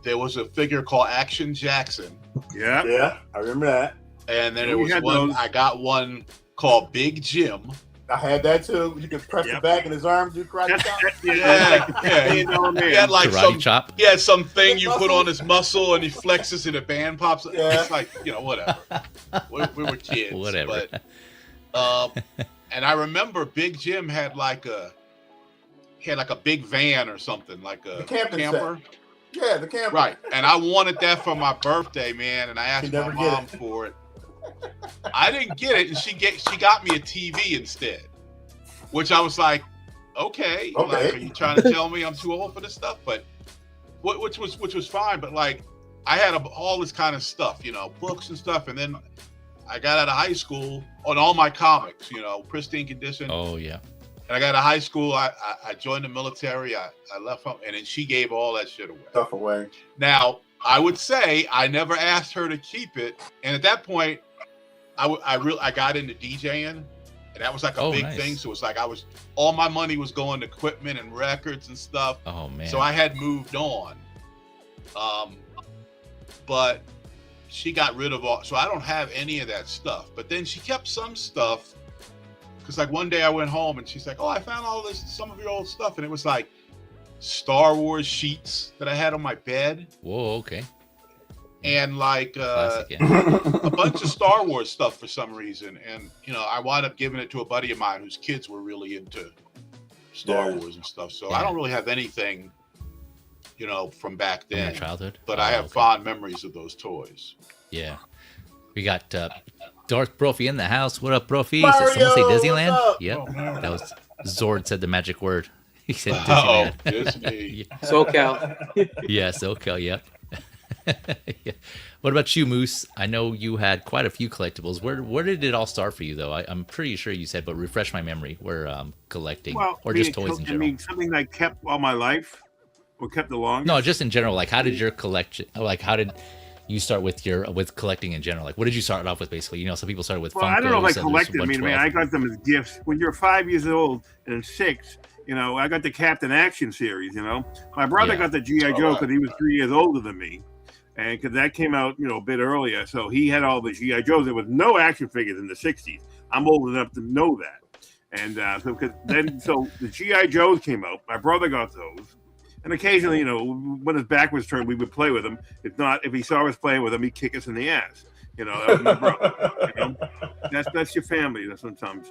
There was a figure called Action Jackson. Yeah, I remember that. And then I got one called Big Jim. I had that too. You could press the back in his arm, do karate chop. Yeah. He had like chop. He had something you put on his muscle and he flexes and a band pops. Yeah. It's like, whatever. We were kids. Whatever. But, and I remember Big Jim had like a big van or something, like a camper. Set. Yeah, the camper. Right. And I wanted that for my birthday, man. And I asked my mom for it. I didn't get it, and she got me a TV instead, which I was like, okay. Like, are you trying to tell me I'm too old for this stuff? But which was fine. But I had all this kind of stuff, books and stuff, and then I got out of high school on all my comics, pristine condition. Oh yeah. And I got out of high school. I joined the military. I left home, and then she gave all that shit away. Stuff away. Now I would say I never asked her to keep it, and at that point, I got into DJing, and that was like a big thing. So it's like all my money was going to equipment and records and stuff. Oh man! So I had moved on, but she got rid of all. So I don't have any of that stuff. But then she kept some stuff, because one day I went home and she's like, "Oh, I found some of your old stuff," and it was like Star Wars sheets that I had on my bed. Whoa, okay. And a bunch of Star Wars stuff for some reason. And, I wound up giving it to a buddy of mine whose kids were really into Star Wars and stuff. So I don't really have anything, from back then. From your childhood? But I have fond memories of those toys. Yeah. We got Darth Brophy in the house. What up, Brophy? Mario, Did someone say what's Disneyland? up? Yep. Oh, man. That was Zord said the magic word. He said Oh, Disneyland. Disney. SoCal. Yeah, SoCal, yep. Yeah. What about you, Moose? I know you had quite a few collectibles. Where did it all start for you, though? I'm pretty sure you said, but refresh my memory. Where collecting, or just toys in general? I mean, something that I kept all my life, or kept the longest. No, just in general. Like, how did your collection? Like, how did you start with collecting in general? Like, what did you start off with? Basically, you know, some people started with. Well, Funkos, I don't know if I others collected. I 112. mean, I got them as gifts. When you're 5 years old and 6, you know, I got the Captain Action series. You know, my brother got the GI Joe because he was 3 years older than me, and because that came out, you know, a bit earlier, so he had all the GI Joes. There was no action figures in the '60s. I'm old enough to know that, and so the GI Joes came out. My brother got those. And occasionally, you know, when his back was turned, we would play with him. If not, if he saw us playing with him, he'd kick us in the ass. You know, that was my brother. You know? That's your family. That's sometimes,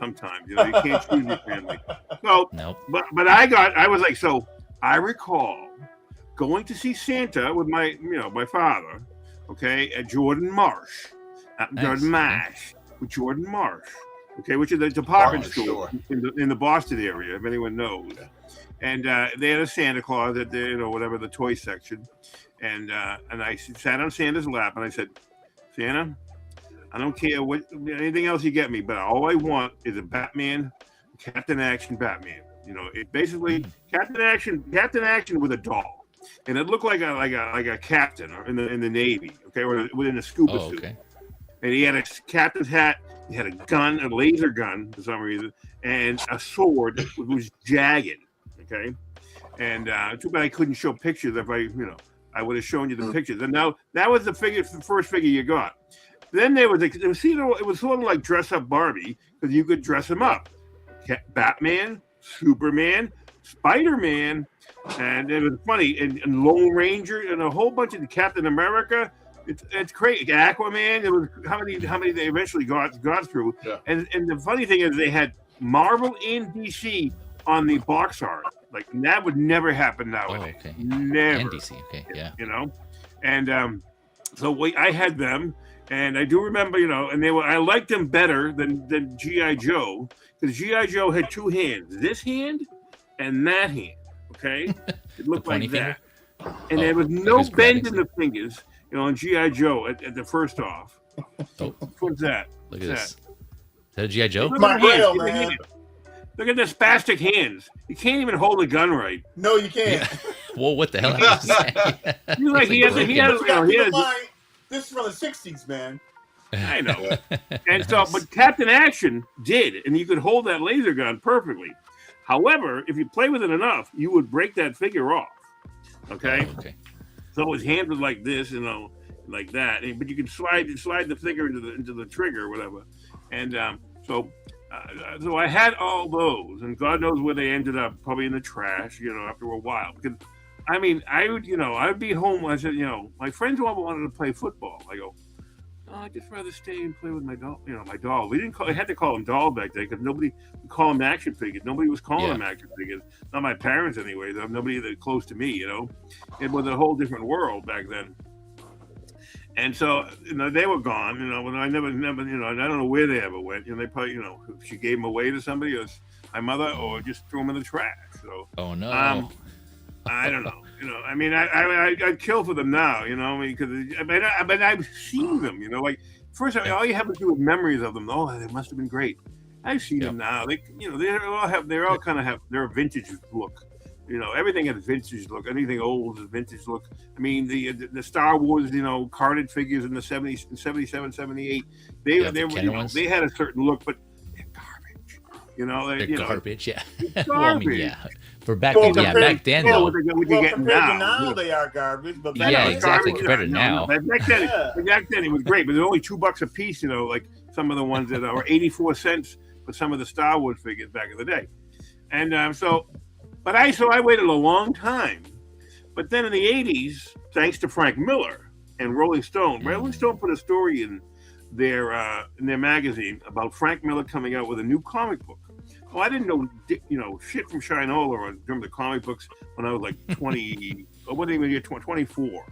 you know, you can't choose your family. So, Nope. but I was like, so I recall going to see Santa with my father, okay, at Jordan Marsh, Jordan Marsh, with Jordan Marsh, okay, which is a department store in the Boston area, if anyone knows. And they had a Santa Claus at the, you know, whatever, the toy section. And I sat on Santa's lap and I said, Santa, I don't care what anything else you get me, but all I want is a Batman, Captain Action Batman. You know, it basically Captain Action with a doll. And it looked like a captain or in the Navy, okay, or within a scuba suit. Okay. And he had a captain's hat, he had a gun, a laser gun for some reason, and a sword that was jagged. Okay, and too bad I couldn't show pictures. If I would have shown you the pictures. And now that was the first figure you got. Then it was sort of like dress up Barbie because you could dress him up. Batman, Superman, Spider-Man, and it was funny. And Lone Ranger and a whole bunch of Captain America. It's crazy. Aquaman. It was how many they eventually got through. Yeah. And the funny thing is they had Marvel and DC on the box art. Like that would never happen nowadays. Oh, okay. Never. NBC, okay, yeah. You know, and so I had them, and I do remember, you know, and I liked them better than GI Joe because GI Joe had two hands, this hand and that hand. Okay, it looked like that, and there was no bend in the fingers. You know, on GI Joe at the first off. Oh. What's that? Look at this. Is that a GI Joe? Man. Look at the spastic hands. You can't even hold a gun right. No, you can't. Yeah. Well, what the hell? This is from the '60s, man. I know. And so, but Captain Action did, and you could hold that laser gun perfectly. However, if you play with it enough, you would break that figure off. Okay. Oh, okay. So his hand was like this, you know, like that. But you can slide the finger into the trigger or whatever. And so I had all those, and God knows where they ended up, probably in the trash, you know, after a while. Because, I mean, I'd be home. I said, you know, my friends wanted to play football. I go, oh, I'd just rather stay and play with my doll. You know, my doll. I had to call them doll back then because nobody would call them action figures. Nobody was calling them action figures. Not my parents, anyway. Nobody that close to me, you know. It was a whole different world back then. And so, you know, they were gone, you know, but I never, you know, I don't know where they ever went. You know, they probably, you know, if she gave them away to somebody, or my mother, or just threw them in the trash. So, oh no, I don't know. You know, I mean, I'd kill for them now, you know, because I've seen them, you know, like first, all you have to do is memories of them. Oh, they must have been great. I've seen them now. They, you know, they all kind of have their vintage look. You know, everything has vintage look. Anything old is vintage look. I mean, the Star Wars, you know, carded figures in the 70s, 77, 78, they were, you know, they had a certain look, but they're garbage. You know, they're garbage. Yeah. Garbage. Well, I mean, yeah. For back then, back then, though. What you get now they are garbage. But exactly. Compared to now. Back then it was great, but they're only $2 a piece. You know, like some of the ones that are 84 cents for some of the Star Wars figures back in the day, and so. But I waited a long time. But then in the 80s, thanks to Frank Miller and Rolling Stone put a story in their magazine about Frank Miller coming out with a new comic book. Well, I didn't know, you know, shit from Shinola in terms of comic books when I was like 20, or what did I get, 24.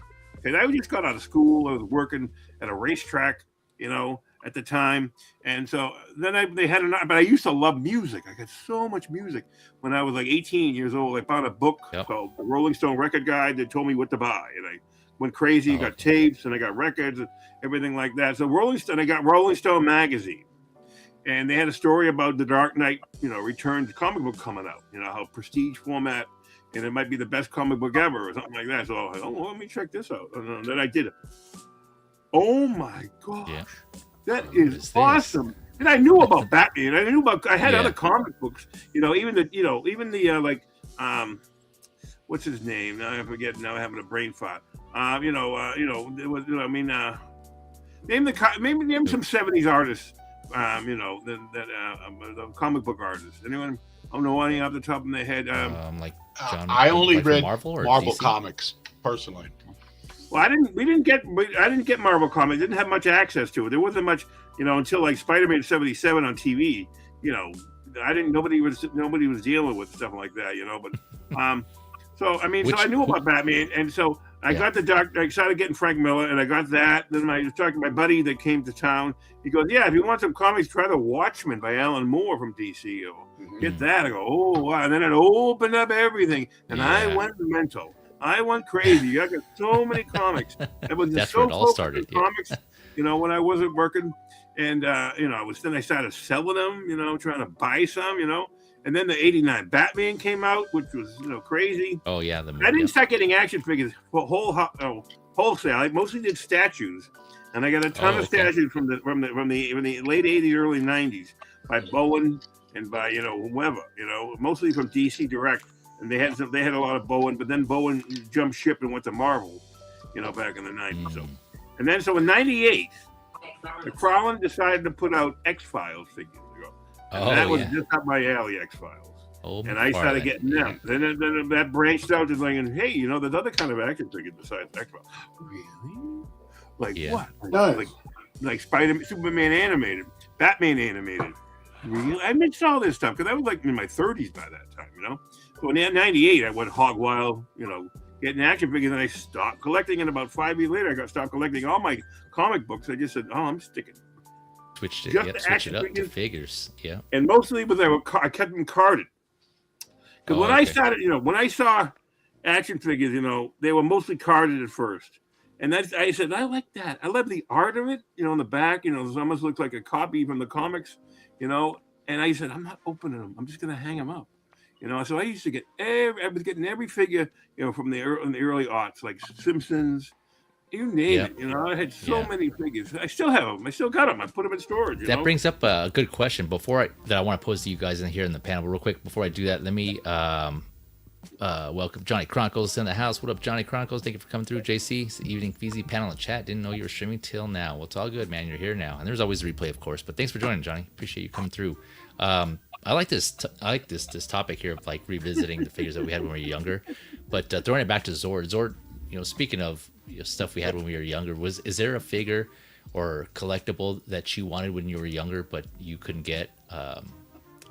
And I just got out of school. I was working at a racetrack, you know, at the time. And so then they had but I used to love music. I got so much music. When I was like 18 years old, I found a book called The Rolling Stone Record Guide that told me what to buy. And I went crazy, got tapes, and I got records and everything like that. So I got Rolling Stone magazine. And they had a story about the Dark Knight, Returns comic book coming out, how prestige format, and it might be the best comic book ever or something like that. So I was like, let me check this out. And then I did it. Oh my gosh. Yeah. That is awesome. And I knew about Batman. I had other comic books, even the what's his name? Now I forget. Now I'm having a brain fart. Name some 70s artists. The comic book artists. Anyone? I don't know any off the top of my head. I only read Marvel comics personally. Well, I didn't get Marvel comics. I didn't have much access to it. There wasn't much, until like Spider-Man 77 on TV. Nobody was dealing with stuff like that. But so I knew about Batman, and so I got I started getting Frank Miller, and I got that. Then I was talking to my buddy that came to town. He goes, "Yeah, if you want some comics, try The Watchmen by Alan Moore from DC. Or get that." I go, "Oh wow!" And then it opened up everything, and I went mental. I went crazy. I got so many comics. I was That's so where it all started. Comics, when I wasn't working, and I started selling them. Trying to buy some, And then the '89 Batman came out, which was crazy. Oh yeah, I didn't start getting action figures for wholesale. I mostly did statues, and I got a ton of statues from the late '80s, early '90s by Bowen and by whoever. Mostly from DC Direct. And they had a lot of Bowen, but then Bowen jumped ship and went to Marvel, back in the 90s. So in '98, McFarlane decided to put out X-Files figures. And that was just up my alley, X-Files. And I started getting them. Then that branched out to thinking, hey, there's other kind of action figures besides X-Files. Really? Like what? Like Spider-Man, Superman animated, Batman animated. Really? I mixed all this stuff because I was like in my 30s by that time, So in '98, I went hog wild, getting action figures, and I stopped collecting. And about 5 years later, I stopped collecting all my comic books. I just said, I'm sticking. Switch it up to figures. Yeah. And mostly I kept them carded. Because when I started, when I saw action figures, they were mostly carded at first. And I said, I like that. I love the art of it, on the back, it almost looks like a copy from the comics, And I said, I'm not opening them. I'm just going to hang them up. So I used to I was getting every figure, from the early aughts, like Simpsons, you name it. I had so many figures. I still have them. I still got them. I put them in storage. That brings up a good question that I want to pose to you guys in here in the panel. But real quick, before I do that, let me welcome Johnny Chronicles in the house. What up, Johnny Chronicles? Thank you for coming through, JC. It's the Evening Feezy panel and chat. Didn't know you were streaming till now. Well, it's all good, man. You're here now, and there's always a replay, of course. But thanks for joining, Johnny. Appreciate you coming through. I like this. I like this topic here of like revisiting the figures that we had when we were younger, but throwing it back to Zord. Zord, speaking of stuff we had when we were younger, is there a figure or collectible that you wanted when you were younger, but you couldn't get?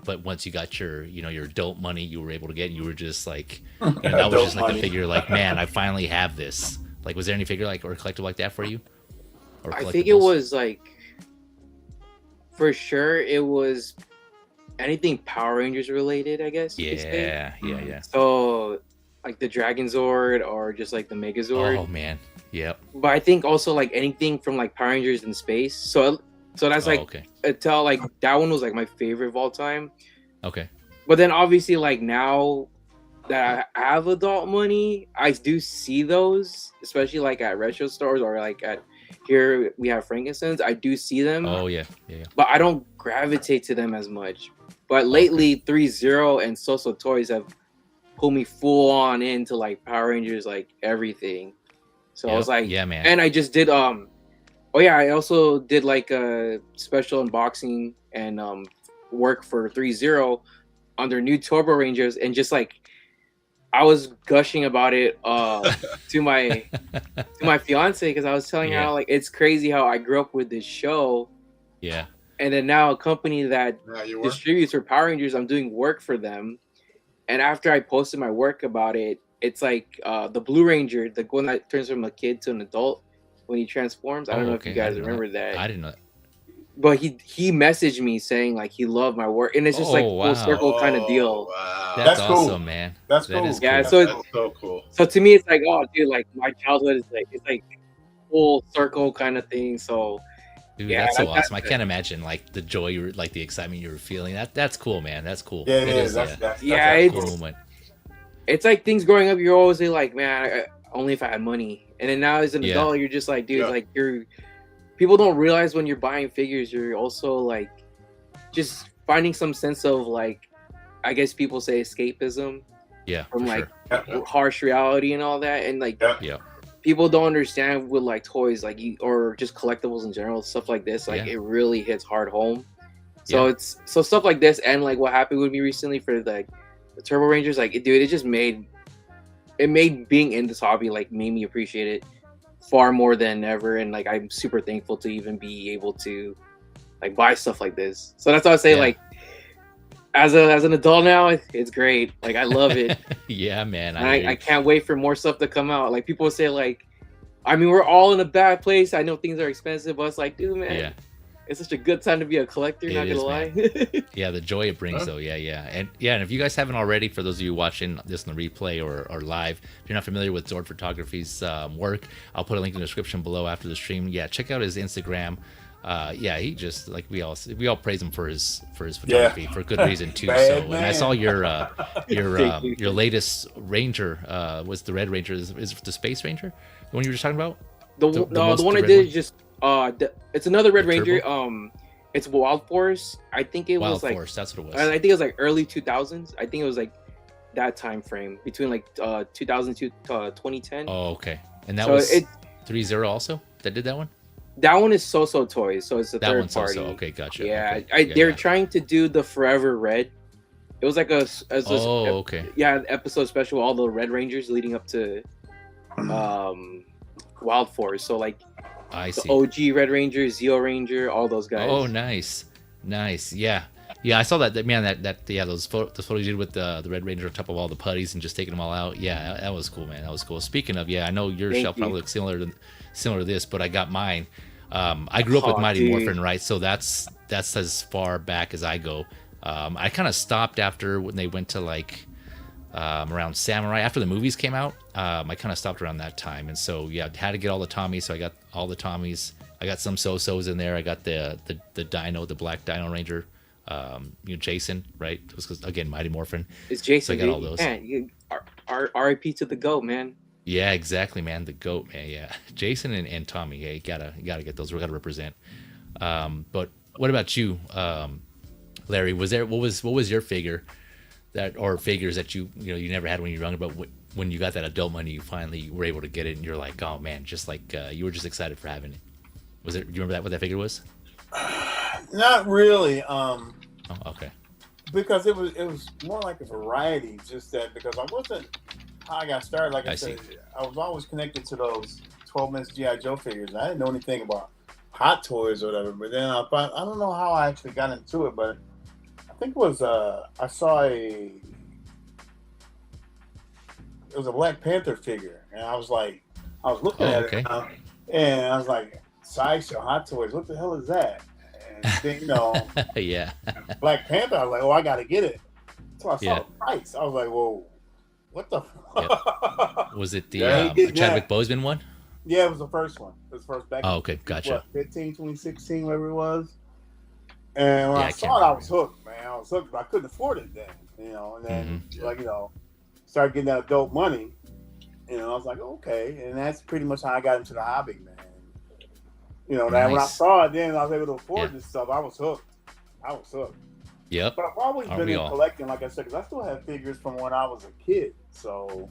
But once you got your adult money, you were able to get. And you were just like, that was just like the figure. Like, man, I finally have this. Like, was there any figure or collectible like that for you? I think it was like, for sure, it was anything Power Rangers related, I guess. Yeah. So like the Dragon Zord or just like the Megazord. Oh man, yep. But I think also like anything from like Power Rangers in space. So that's like until like that one was like my favorite of all time. Okay. But then obviously like now that I have adult money, I do see those, especially like at retro stores or like at here we have Frankenstein's. I do see them. Oh yeah. But I don't gravitate to them as much. But lately, 3-0 and So-So Toys have pulled me full on into like Power Rangers, like everything. So I was like, yeah, man. And I just did I also did like a special unboxing and work for 3-0 on their new Turbo Rangers, and just like I was gushing about it to my fiance because I was telling her how like it's crazy how I grew up with this show. Yeah. And then now a company that distributes for Power Rangers, I'm doing work for them. And after I posted my work about it, it's like the Blue Ranger, the one that turns from a kid to an adult when he transforms. I don't know if you guys remember that. I didn't know that. but he messaged me saying like he loved my work, and it's just like full circle kind of deal. Wow. That's cool, awesome, man. That's that cool. Is yeah, cool. so That's so cool. So to me, it's like, oh, dude, like my childhood is like it's like full circle kind of thing. So Dude, yeah, that's so awesome. I can't imagine like the joy, like the excitement you were feeling. That's cool, man. That's cool. Yeah, it is. That's it's cool moment. It's like things growing up. You're always like, man, only if I had money. And then now as an adult, you're just like, dude, like people don't realize when you're buying figures, you're also like just finding some sense of like, I guess people say escapism. Yeah. From like harsh reality and all that, and like people don't understand with like toys, like or just collectibles in general, stuff like this. Like it really hits hard home. So it's stuff like this, and like what happened with me recently for like the Turbo Rangers, like dude, it just made being in this hobby like made me appreciate it far more than ever, and like I'm super thankful to even be able to like buy stuff like this. So that's why I say like as an adult now, it's great. Like I love it. Yeah, man. I can't wait for more stuff to come out. Like people say like, I mean, we're all in a bad place. I know things are expensive, but it's like, dude, man, it's such a good time to be a collector. Not gonna lie. Yeah, the joy it brings, though. And if you guys haven't already, for those of you watching this on the replay or live, if you're not familiar with Zord Photography's work, I'll put a link in the description below after the stream. Yeah, check out his Instagram. He just like we all praise him for his photography for good reason too. And I saw your latest Ranger was the Red Ranger. Is the Space Ranger the one you were just talking about? The one I did is just it's another Red Ranger. Turbo? It's Wild Force. I think it was like Force, that's what it was. I think it was like early 2000s. I think it was like that time frame between like 2002 to 2010. Oh, okay. And that was 3-0 also that did that one. That one is So Toys, so it's a that third party. So-so. Okay, gotcha. Yeah, okay. They're trying to do the Forever Red. It was like episode special, all the Red Rangers leading up to Wild Force. So like I see. OG Red Ranger, Zeo Ranger, all those guys. Oh, nice. Yeah. I saw that man. Those photos you did with the Red Ranger on top of all the putties and just taking them all out. Yeah, that was cool, man. That was cool. Speaking of, I know your shelf probably looks similar to this, but I got mine. I grew up with Mighty Morphin, right? So that's as far back as I go. I kind of stopped after when they went to like around Samurai after the movies came out. I kind of stopped around that time, and so had to get all the Tommies. So I got all the Tommies. I got some So-Sos in there. I got the Dino, the Black Dino Ranger. Jason, right? It was again Mighty Morphin. It's Jason. So I got all those. Man, RIP to the GOAT, man. Yeah, exactly, man. The GOAT, man. Yeah, Jason and Tommy. Yeah, you gotta get those. We gotta represent. But what about you, Larry? What was your figure or figures that you never had when you were younger, but when you got that adult money, you finally were able to get it, and you're like, oh man, just like you were just excited for having it. Was it? Do you remember what that figure was? Not really. Oh, okay. Because it was more like a variety. Just that because I wasn't how I got started. Like I said, I was always connected to those 12-inch G.I. Joe figures. I didn't know anything about Hot Toys or whatever. But then I don't know how I actually got into it, but I think it was I saw it was a Black Panther figure, and I was looking at it, and I was like, Sideshow Hot Toys, what the hell is that? And then, Black Panther, I was like, oh, I gotta get it. So I saw the price. I was like, whoa, what the fuck? Was it the Chadwick Boseman one? Yeah, it was the first one. It was the first back. Oh, okay, gotcha. 2016, whatever it was. And when I saw it, I was hooked, man. I was hooked, but I couldn't afford it then, and then started getting that adult money. I was like, okay, and that's pretty much how I got into the hobby, man. That when I saw it, then I was able to afford this stuff. I was hooked. Yep. But I've always been in collecting, like I said, because I still have figures from when I was a kid. So.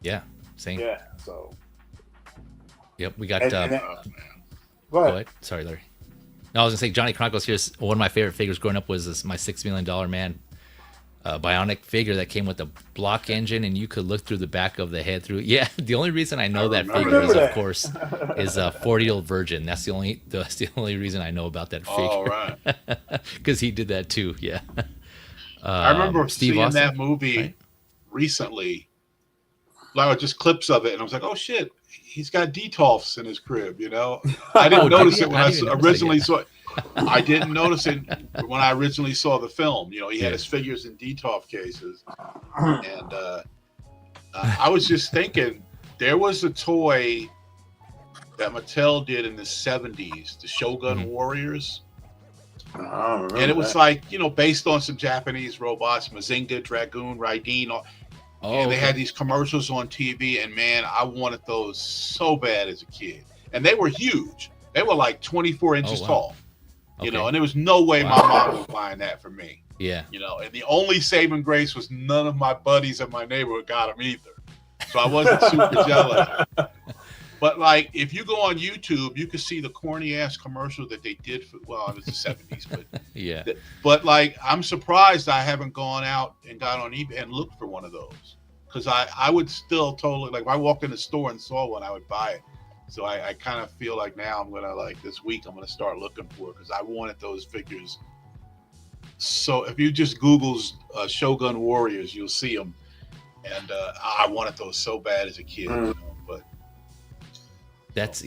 Yeah. Same. Yeah. So. Yep. We got. Go ahead. Sorry, Larry. No, I was gonna say Johnny Chronicles here. One of my favorite figures growing up was my $6 Million Man. Bionic figure that came with a block engine, and you could look through the back of the head through. Yeah, the only reason I know that figure is, of course, is a 40-year-old virgin. That's the only reason I know about that figure. All right, because he did that too. Yeah, I remember seeing that movie recently. Like just clips of it, and I was like, "Oh shit, he's got Detolfs in his crib." I didn't notice it when I originally saw it. I didn't notice it when I originally saw the film. You know, he had his figures in DTOF cases, and I was just thinking there was a toy that Mattel did in the 70s, the Shogun Warriors. And it was like, you know, based on some Japanese robots, Mazinga, Dragoon, Raiden. And they had these commercials on TV, and man, I wanted those so bad as a kid. And they were huge. They were like 24 inches tall. You know, and there was no way my mom was buying that for me. Yeah. You know, and the only saving grace was none of my buddies in my neighborhood got them either. So I wasn't super jealous. But like, if you go on YouTube, you can see the corny ass commercial that they did for, well, it was the 70s, but yeah. But like, I'm surprised I haven't gone out and got on eBay and looked for one of those, because I would still totally, like, if I walked in the store and saw one, I would buy it. So I kind of feel like now I'm gonna, like, this week I'm gonna start looking for it, because I wanted those figures. So if you just Google Shogun Warriors, you'll see them, and I wanted those so bad as a kid. You know, but that's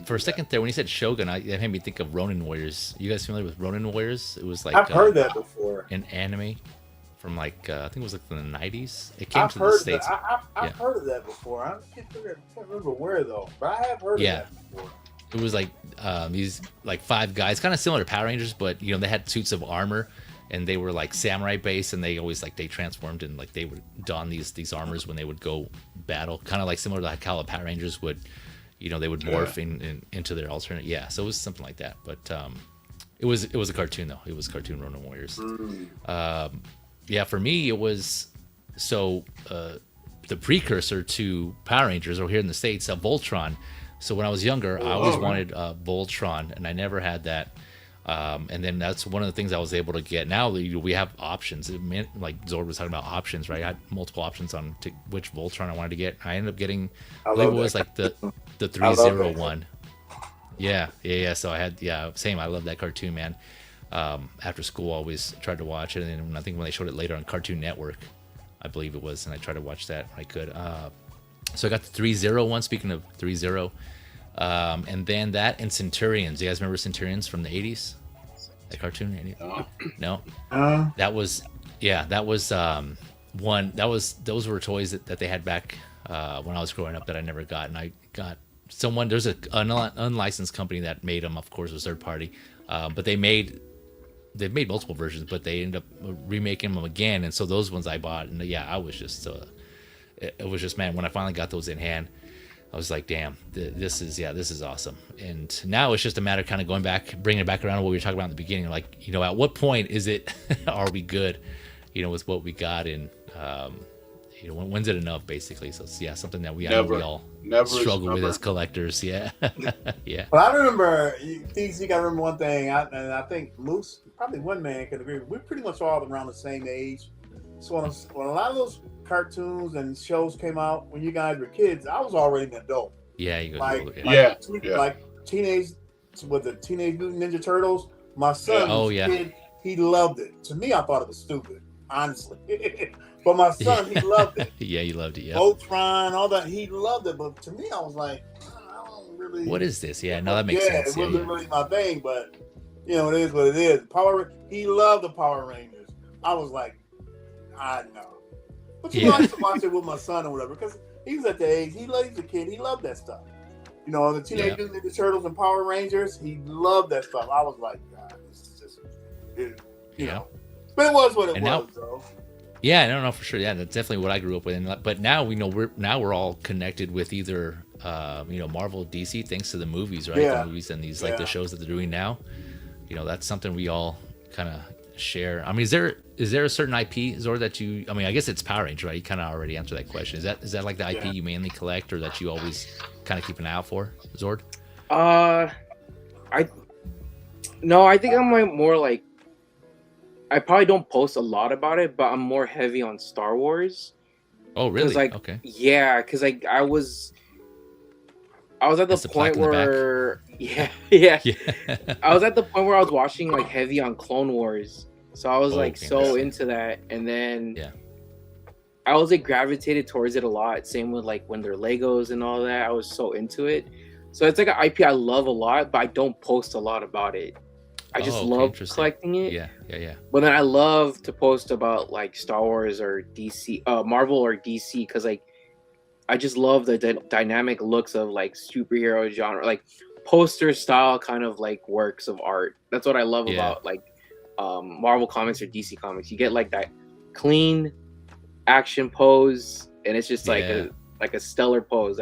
for a second there when you said Shogun, that made me think of Ronin Warriors. You guys familiar with Ronin Warriors? It was like I've heard that before. An anime from like I think it was like in the 90s. It came to the States. I've heard of that before. I can't remember where though, but I have heard of that before. It was like these like 5 guys, kind of similar to Power Rangers, but you know, they had suits of armor, and they were like samurai based, and they always like they transformed, and like they would don these armors when they would go battle, kind of like similar to like how the Power Rangers would, you know, they would morph into their alternate. Yeah, so it was something like that. But it was a cartoon though. It was cartoon Ronin Warriors. Yeah, for me it was the precursor to Power Rangers, or here in the States, Voltron. So when I was younger, I always wanted Voltron, and I never had that. And then that's one of the things I was able to get. Now we have options. Like Zord was talking about options, right? I had multiple options on which Voltron I wanted to get. I ended up getting, I believe it was like the 301. Yeah. So I had, same. I love that cartoon, man. After school, I always tried to watch it. And I think when they showed it later on Cartoon Network, I believe it was, and I tried to watch that when I could. So I got the 301, speaking of 30. And then that and Centurions. You guys remember Centurions from the 80s? That cartoon? No? That was one. Those were toys that they had back when I was growing up that I never got. And I got someone, there's an unlicensed company that made them, of course, it was third party. But they've made multiple versions, but they ended up remaking them again. And so those ones I bought, and I was just, it was just, man, when I finally got those in hand, I was like, damn, this is awesome. And now it's just a matter of kind of going back, bringing it back around to what we were talking about in the beginning. Like, you know, at what point is it, are we good, you know, with what we got? And, you know, when's it enough, basically? So it's, something that we all struggle with as collectors. Yeah. Yeah. Well, I remember, you got to remember one thing, and I think Moose, probably one man could agree, we're pretty much all around the same age. So when a lot of those cartoons and shows came out when you guys were kids, I was already an adult. Yeah, you like Teenage Mutant Ninja Turtles. My son was a kid, he loved it. To me, I thought it was stupid, honestly. But my son, he loved it. Yeah, he loved it. Yeah. Voltron, all that, he loved it. But to me, I was like, I don't really. What is this? Yeah, no, that makes sense. It wasn't really my thing, but you know, it is what it is. He loved the Power Rangers. I was like, I know. But you know, I used to watch it with my son or whatever, because he was at the age, he was a kid, he loved that stuff. You know, the Teenage Mutant Ninja Turtles and Power Rangers, he loved that stuff. I was like, God, this is just, you know. But it was what it was, though. Yeah, I don't know for sure. Yeah, that's definitely what I grew up with. But now we know we're all connected with either you know, Marvel, DC, thanks to the movies, right? Yeah. The movies and these like the shows that they're doing now. You know, that's something we all kind of share. I mean, is there a certain IP, Zord, that you? I mean, I guess it's Power Rangers, right? You kind of already answered that question. Is that like the IP you mainly collect, or that you always kind of keep an eye out for, Zord? I think I'm more like, I probably don't post a lot about it, but I'm more heavy on Star Wars. Oh, really? Like, okay. Yeah, because like I was at the point where I was at the point where I was watching like heavy on Clone Wars, so I was so into that, and then I was like gravitated towards it a lot. Same with like when they're Legos and all that, I was so into it. So it's like an IP I love a lot, but I don't post a lot about it. I just love collecting it. Yeah. But then I love to post about like Star Wars or DC, Marvel or DC, because like I just love the dynamic looks of like superhero genre, like poster style kind of like works of art. That's what I love about like Marvel comics or DC comics. You get like that clean action pose, and it's just like a stellar pose.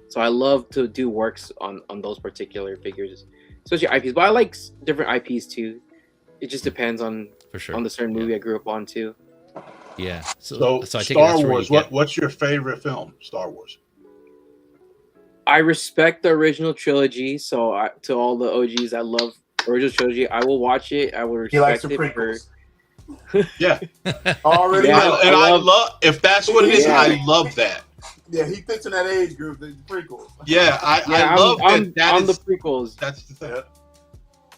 So I love to do works on those particular figures, especially IPs. But I like different IPs too. It just depends on on the certain movie I grew up on too. Yeah. So I Star Wars. What's your favorite film? Star Wars. I respect the original trilogy. So to all the OGs, I love original trilogy. I will watch it. I will respect it. Prequels. Yeah. Already. Yeah, I love if that's what it is. I love that. Yeah, he fits in that age group, the prequels. Yeah, I love that. On the prequels. That's the thing.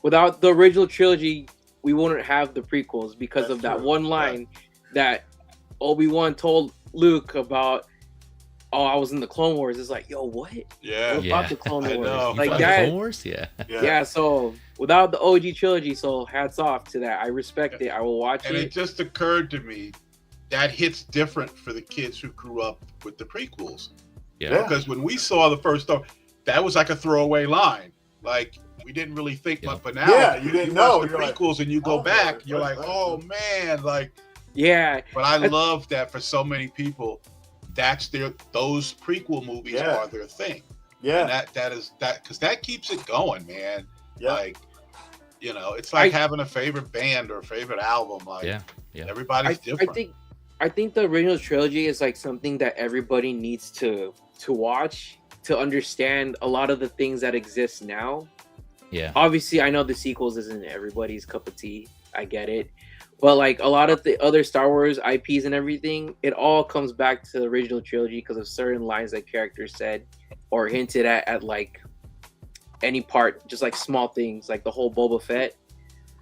Without the original trilogy, we wouldn't have the prequels because of that one line that Obi-Wan told Luke about. Oh, I was in the Clone Wars. It's like, yo, what? Yeah. What about the Clone Wars? Know. Like that. Clone Wars? Yeah. So without the OG trilogy, so hats off to that. I respect it. I will watch it. And it just occurred to me that hits different for the kids who grew up with the prequels. Yeah. Because when we saw the first Star, that was like a throwaway line. Like we didn't really think much, but now you didn't know the prequels and you go back, you're like, oh man, like But I love that for so many people, that's those prequel movies are their thing. Yeah. And that because that keeps it going, man. Yeah. Like, it's like having a favorite band or a favorite album. Like everybody's different. I think the original trilogy is like something that everybody needs to watch to understand a lot of the things that exist now. Yeah. Obviously, I know the sequels isn't everybody's cup of tea. I get it. But like a lot of the other Star Wars IPs and everything, it all comes back to the original trilogy because of certain lines that characters said or hinted at like any part, just like small things, like the whole Boba Fett,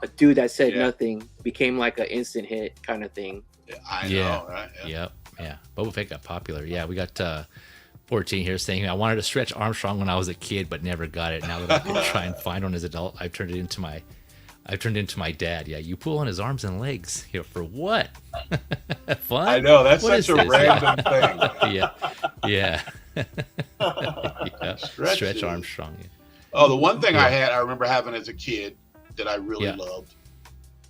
a dude that said nothing became like an instant hit kind of thing. I know, right? Yeah. Boba Fett got popular. Yeah, we got 14 here saying, I wanted to stretch Armstrong when I was a kid, but never got it. Now that I can try and find one as an adult, I've turned into my dad. Yeah, you pull on his arms and legs. For what? Fun? I know, that's such a random thing. Yeah. Stretch Armstrong. Yeah. Oh, the one thing I remember having as a kid that I really loved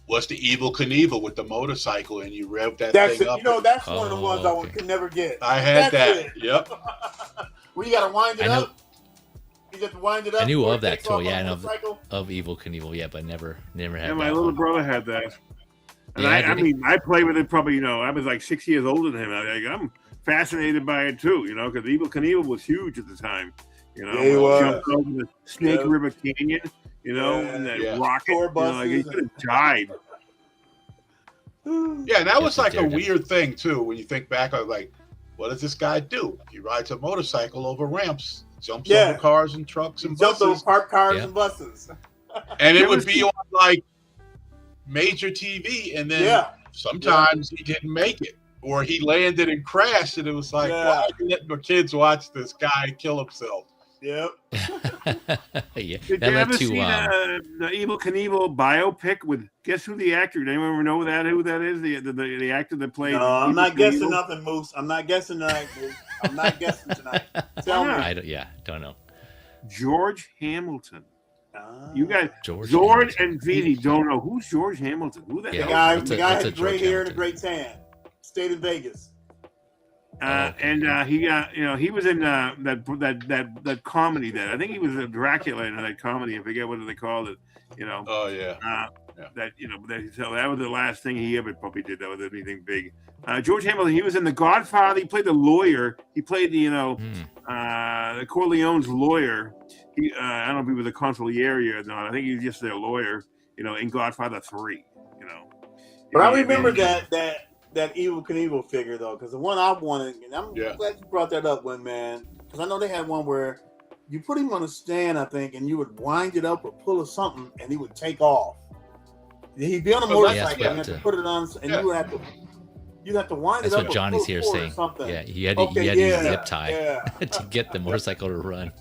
was the Evel Knievel with the motorcycle, and you rev that thing up. That's one of the ones I could never get. I had that. Yep. Well, you got to wind it up. You got to wind it up. I knew of that toy, and of Evel Knievel, but never had that. My little brother had that. And I played with it probably, I was like 6 years older than him. I'm fascinated by it too, because Evel Knievel was huge at the time. He jumped over the Snake River Canyon, and that rocket, he could have died. Yeah, and that was like a weird thing too. When you think back, I was like, what does this guy do? He rides a motorcycle over ramps, jumps over cars and trucks and buses. Jumps over parked cars and buses. And it would be on like major TV, and then sometimes he didn't make it. Or he landed and crashed, and it was like, why are you letting the kids watch this guy kill himself? Yep. Did you ever see the Evel Knievel biopic with, guess who the actor? Does anyone know who that is? The actor that played. No, I'm not guessing nothing, Moose. I'm not guessing tonight, Moose. I'm not guessing tonight. Tell me. I don't know. George Hamilton. You guys, Zord and VD don't know who's George Hamilton. Who the hell? The guy has great hair and a great tan. Stayed in Vegas. He was in that comedy that I think he was a Dracula in that comedy. I forget what they called it. Oh yeah. So that was the last thing he ever probably did. That was anything big. George Hamilton. He was in The Godfather. He played the lawyer. He played the Corleone's lawyer. I don't know if he was a consigliere or not. I think he was just their lawyer. In Godfather 3. But I remember that Evel Knievel figure though, because the one I wanted, and I'm glad you brought that up, man, because I know they had one where you put him on a stand, I think, and you would wind it up or pull something, and he would take off. He'd be on a motorcycle, and you had to put it on, and you would have to You have to wind That's it up. what Johnny's here saying. Yeah, he had to use zip tie to get the motorcycle to run.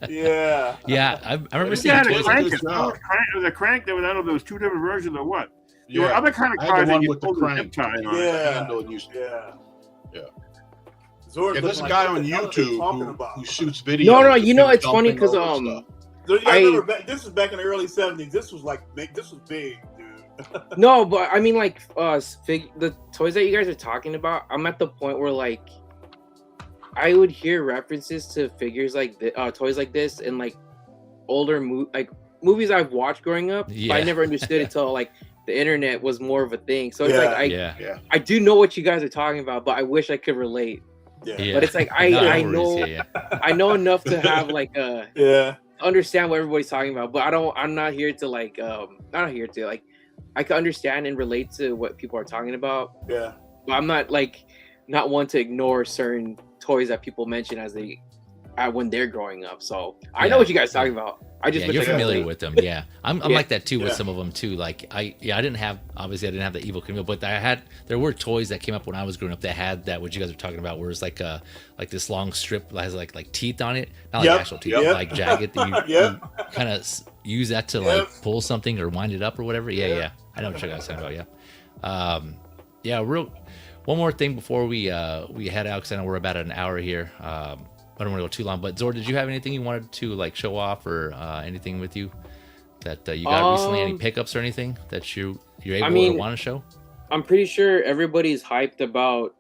Yeah. Yeah, I remember seeing Yeah, toys crank like it. There was a crank. There was, I don't know, there was two different versions or what. There Yeah. were other kind of I had cars the one that you with the pulled the crank. zip tie on. Handle and Zord, there's a guy on YouTube who shoots videos. No, you know it's funny because So you remember this was back in the early 70s. This was big, dude. No, but I mean, like, the toys that you guys are talking about, I'm at the point where, like, I would hear references to figures like toys like this in like older movies I've watched growing up. But I never understood it till like the internet was more of a thing. So it's I do know what you guys are talking about, but I wish I could relate. But it's like I know enough to have like understand what everybody's talking about, but I'm not here to like I can understand and relate to what people are talking about. But I'm not one to ignore certain toys that people mention as when they're growing up. So I know what you guys are talking about. I just you're familiar with them. I'm like that too with some of them too. Like I didn't have the Evil Knievel, but there were toys that came up when I was growing up that had that what you guys are talking about, where it's like this long strip that has like teeth on it, not like actual teeth, like jagged. You kind of use that to like pull something or wind it up or whatever. I know what you guys are talking about. One more thing before we head out, because I know we're about an hour here. I don't want to go too long, but Zord, did you have anything you wanted to like show off or anything with you that you got recently? Any pickups or anything that you're able to want to show? I'm pretty sure everybody's hyped about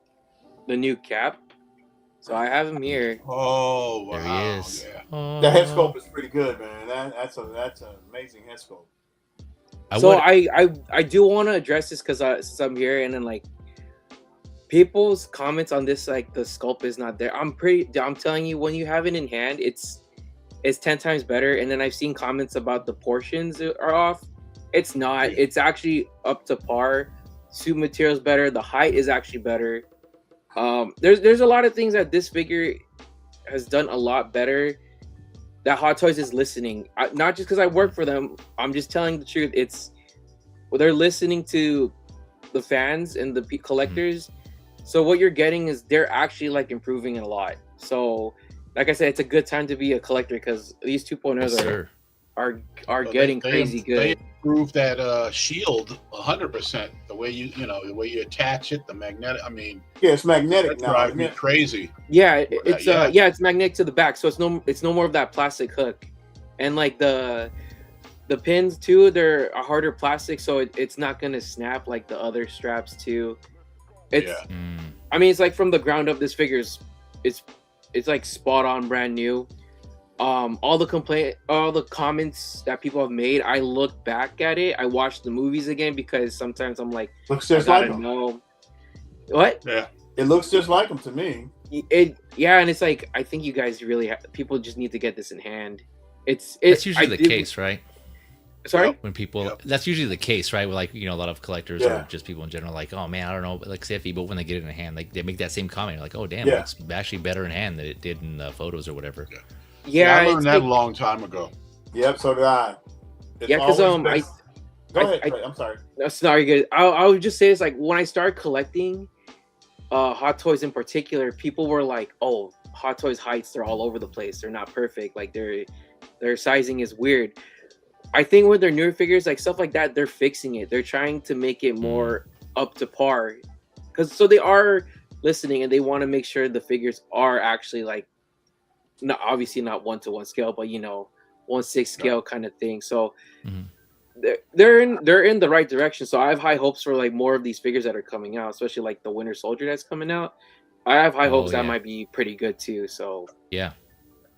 the new cap, so I have him here. Oh, wow. There he is. Yeah. Oh. The head sculpt is pretty good, man. That's an amazing head sculpt. I do want to address this because since I'm here, and then like people's comments on this, like the sculpt is not there. I'm telling you, when you have it in hand, it's 10 times better. And then I've seen comments about the portions are off. It's not. It's actually up to par. Suit material is better. The height is actually better. There's a lot of things that this figure has done a lot better. That Hot Toys is listening. Not just because I work for them. I'm just telling the truth. They're listening to the fans and the collectors. So what you're getting is they're actually like improving a lot. So like I said, it's a good time to be a collector because these 2.0s are getting crazy good. They improved that shield 100%. The way the way you attach it, the magnetic. I mean, it's magnetic now. Drives me crazy. Yeah, it's magnetic to the back, so it's no more of that plastic hook, and like the pins too, they're a harder plastic, so it's not gonna snap like the other straps too. I mean, it's like from the ground up, this figure it's like spot on, brand new. All the comments that people have made, I look back at it. I watch the movies again because sometimes I'm like, looks just like them. Know. What? Yeah, it looks just like them to me. And it's like I think you guys really people just need to get this in hand. That's usually the case, right? Sorry? When people, that's usually the case, right? With like, a lot of collectors or just people in general, like, oh man, I don't know, like Seffi, but when they get it in hand, like they make that same comment, like, oh damn, it's actually better in hand than it did in photos or whatever. I learned that a long time ago. Yep, so did I. Because Go ahead, I'm sorry. That's not good. I would just say it's like when I started collecting Hot Toys in particular, people were like, oh, Hot Toys heights, they're all over the place. They're not perfect. Like their sizing is weird. I think with their newer figures, like stuff like that, they're fixing it. They're trying to make it more up to par. So they are listening and they want to make sure the figures are actually like, obviously not 1-to-1 scale, but 1/6 scale kind of thing. So they're in the right direction. So I have high hopes for like more of these figures that are coming out, especially like the Winter Soldier that's coming out. I have high hopes that might be pretty good too. So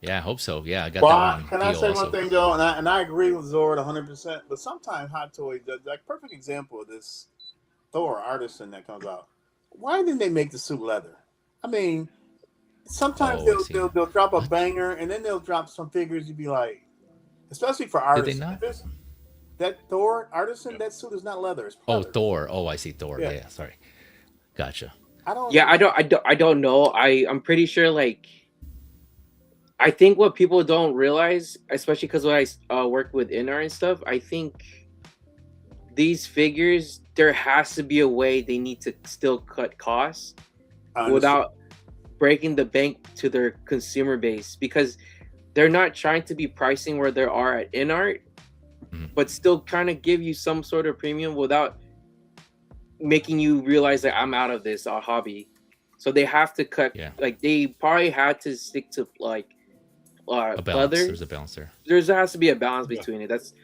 I hope so. Yeah, I got that one. Can I say one thing though? And I agree with Zord 100%. But sometimes Hot Toys, like perfect example of this Thor Artisan that comes out. Why didn't they make the suit leather? I mean, sometimes they'll drop a banger and then they'll drop some figures. You'd be like, especially for Artisan. Did they not? That Thor Artisan, that suit is not leather. It's leather. Thor. Oh, I see Thor. Yeah, sorry. Gotcha. I don't know. I'm pretty sure like. I think what people don't realize, especially because when I work with INR and stuff, I think these figures, there has to be a way they need to still cut costs without breaking the bank to their consumer base, because they're not trying to be pricing where they are at in art, but still kind of give you some sort of premium without making you realize that I'm out of this hobby. So they have to cut. Like they probably had to stick to like a balance. leather. There's a balance there. There has to be a balance between it. That's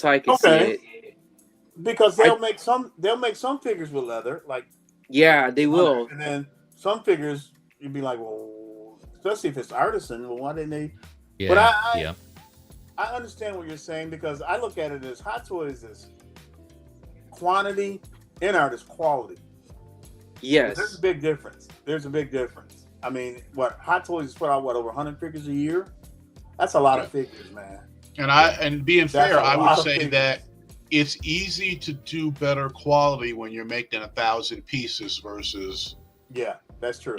how I can see it. Because they'll make some figures with leather, like they will, and then some figures you'd be like, well, especially if it's artisan, well, why didn't they? Yeah, but I understand what you're saying, because I look at it as Hot Toys is quantity, in art is quality. Yes, there's a big difference. I mean, what Hot Toys put out over 100 figures a year? That's a lot of figures, man. And being fair, I would say that it's easy to do better quality when you're making 1,000 pieces versus that's true.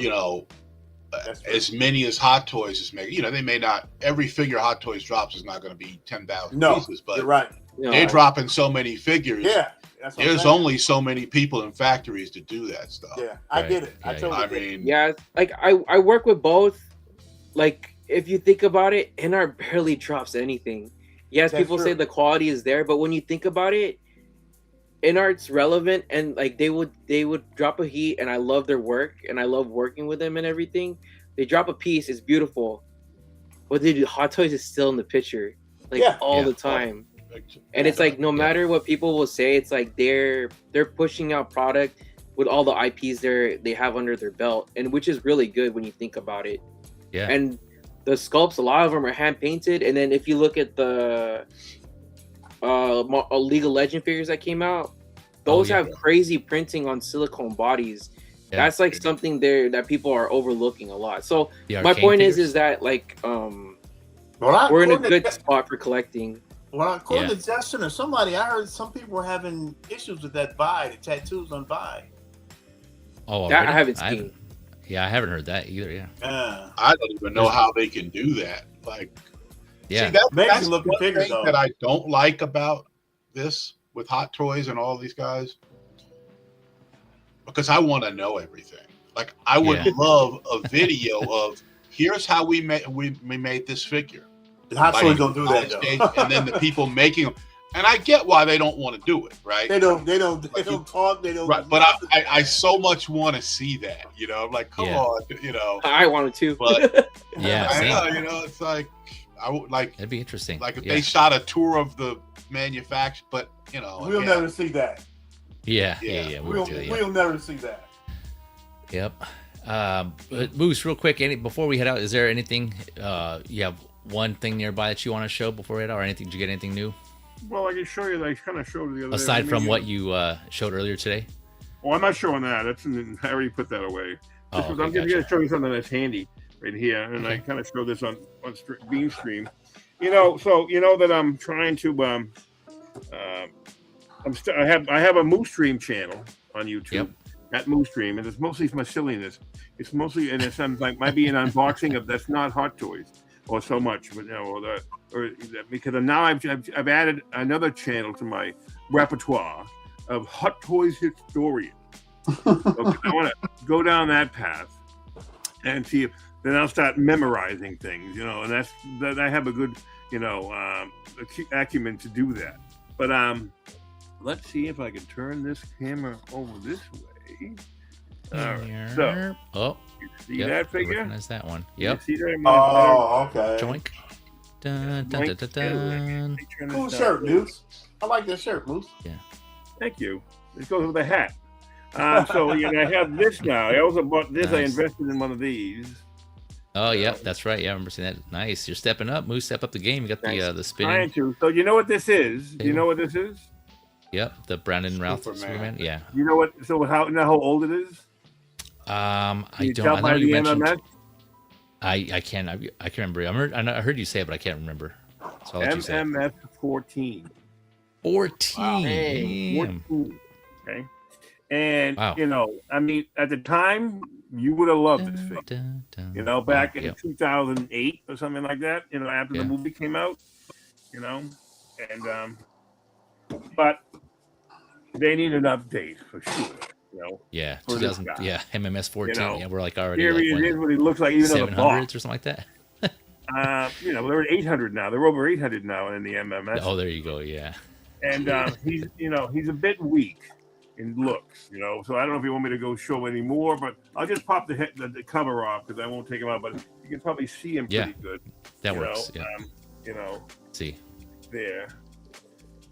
As many as Hot Toys is making. They may not, every figure Hot Toys drops is not going to be 10,000 pieces, but you're right. They're dropping so many figures. Yeah. There's only so many people in factories to do that stuff. Yeah, I get it. I totally get it. Like I work with both. Like if you think about it, NR barely drops anything. Yes, people say the quality is there, but when you think about it, NR's relevant, and like they would drop a heat, and I love their work, and I love working with them and everything. They drop a piece, it's beautiful, but they do Hot Toys is still in the picture, like all the time. And it's like no matter what people will say, it's like they're pushing out product with all the IPs they have under their belt, and which is really good when you think about it. Yeah. And the sculpts, a lot of them are hand painted, and then if you look at the League of Legends figures that came out, those have crazy printing on silicone bodies. Yeah. That's like something there that people are overlooking a lot. So my point is that like we're in a good spot for collecting. Well, according to Justin or somebody, I heard some people were having issues with that the tattoos on Vi. Oh, that I haven't seen. I haven't heard that either. Yeah, I don't even know how they can do that. Like, see, that's one thing that I don't like about this with Hot Toys and all these guys, because I want to know everything. Like, I would love a video of here's how we made this figure. The Hot Toys don't do that though. And then the people making them, and I get why they don't want to do it, right? They don't talk. They don't. Right, but I so much want to see that. I'm like, come on, I wanted to, but it's like I would like. It'd be interesting. Like if they shot a tour of the manufacturer, but we'll never see that. We'll never see that. Yep. Moose, real quick, before we head out, is there anything you have? One thing nearby that you want to show before we head out, or anything? Did you get anything new? Well, I can show you. I kind of showed the other day. Aside from what you showed earlier today. Oh, I'm not showing that. I already put that away. I'm going to show you something that's handy right here, and I kind of showed this on Beam Stream. So that I'm trying to. I have a Moosedream channel on YouTube at Moosedream, and it's mostly for my silliness. It's mostly, and it's like might be an unboxing of that's not Hot Toys. Or so much, but because now I've added another channel to my repertoire of Hot Toys historian. So I want to go down that path and see if then I'll start memorizing things, and that I have a good, acumen to do that. But let's see if I can turn this camera over this way. All right, so. See that figure? I recognize that one. Yep. See that? Oh, okay. Joink. Dun, dun, dun, dun, dun. Cool shirt, Moose. I like that shirt, Moose. Yeah. Thank you. It goes with a hat. So I have this now. I also bought this. Nice. I invested in one of these. Oh, yeah, that's right. Yeah, I remember seeing that. Nice. You're stepping up, Moose. Step up the game. You got the spinning. Trying to. So you know what this is? Do you know what this is? Yep, the Brandon Routh Superman. Yeah. You know what? So how old it is? I don't. I know you mentioned. I can't remember. I heard you say it, but I can't remember. So MMS 14. 14. 14. Okay. And I mean, at the time, you would have loved this figure. Back in 2008 or something like that. After the movie came out. And but they need an update for sure. You know. Yeah, for 2000. Yeah, MMS 14. You know, yeah, we're like already here like he is, what he looks like, even on the 700s box. or something like that. You know, they're at 800 now. They're over 800 now in the MMS. Oh, there you go. Yeah. And he's, you know, he's a bit weak in looks, you know. So I don't know if you want me to go show any more, but I'll just pop the cover off because I won't take him out. But you can probably see him pretty good. That works. Know? Yeah. You know. See. There.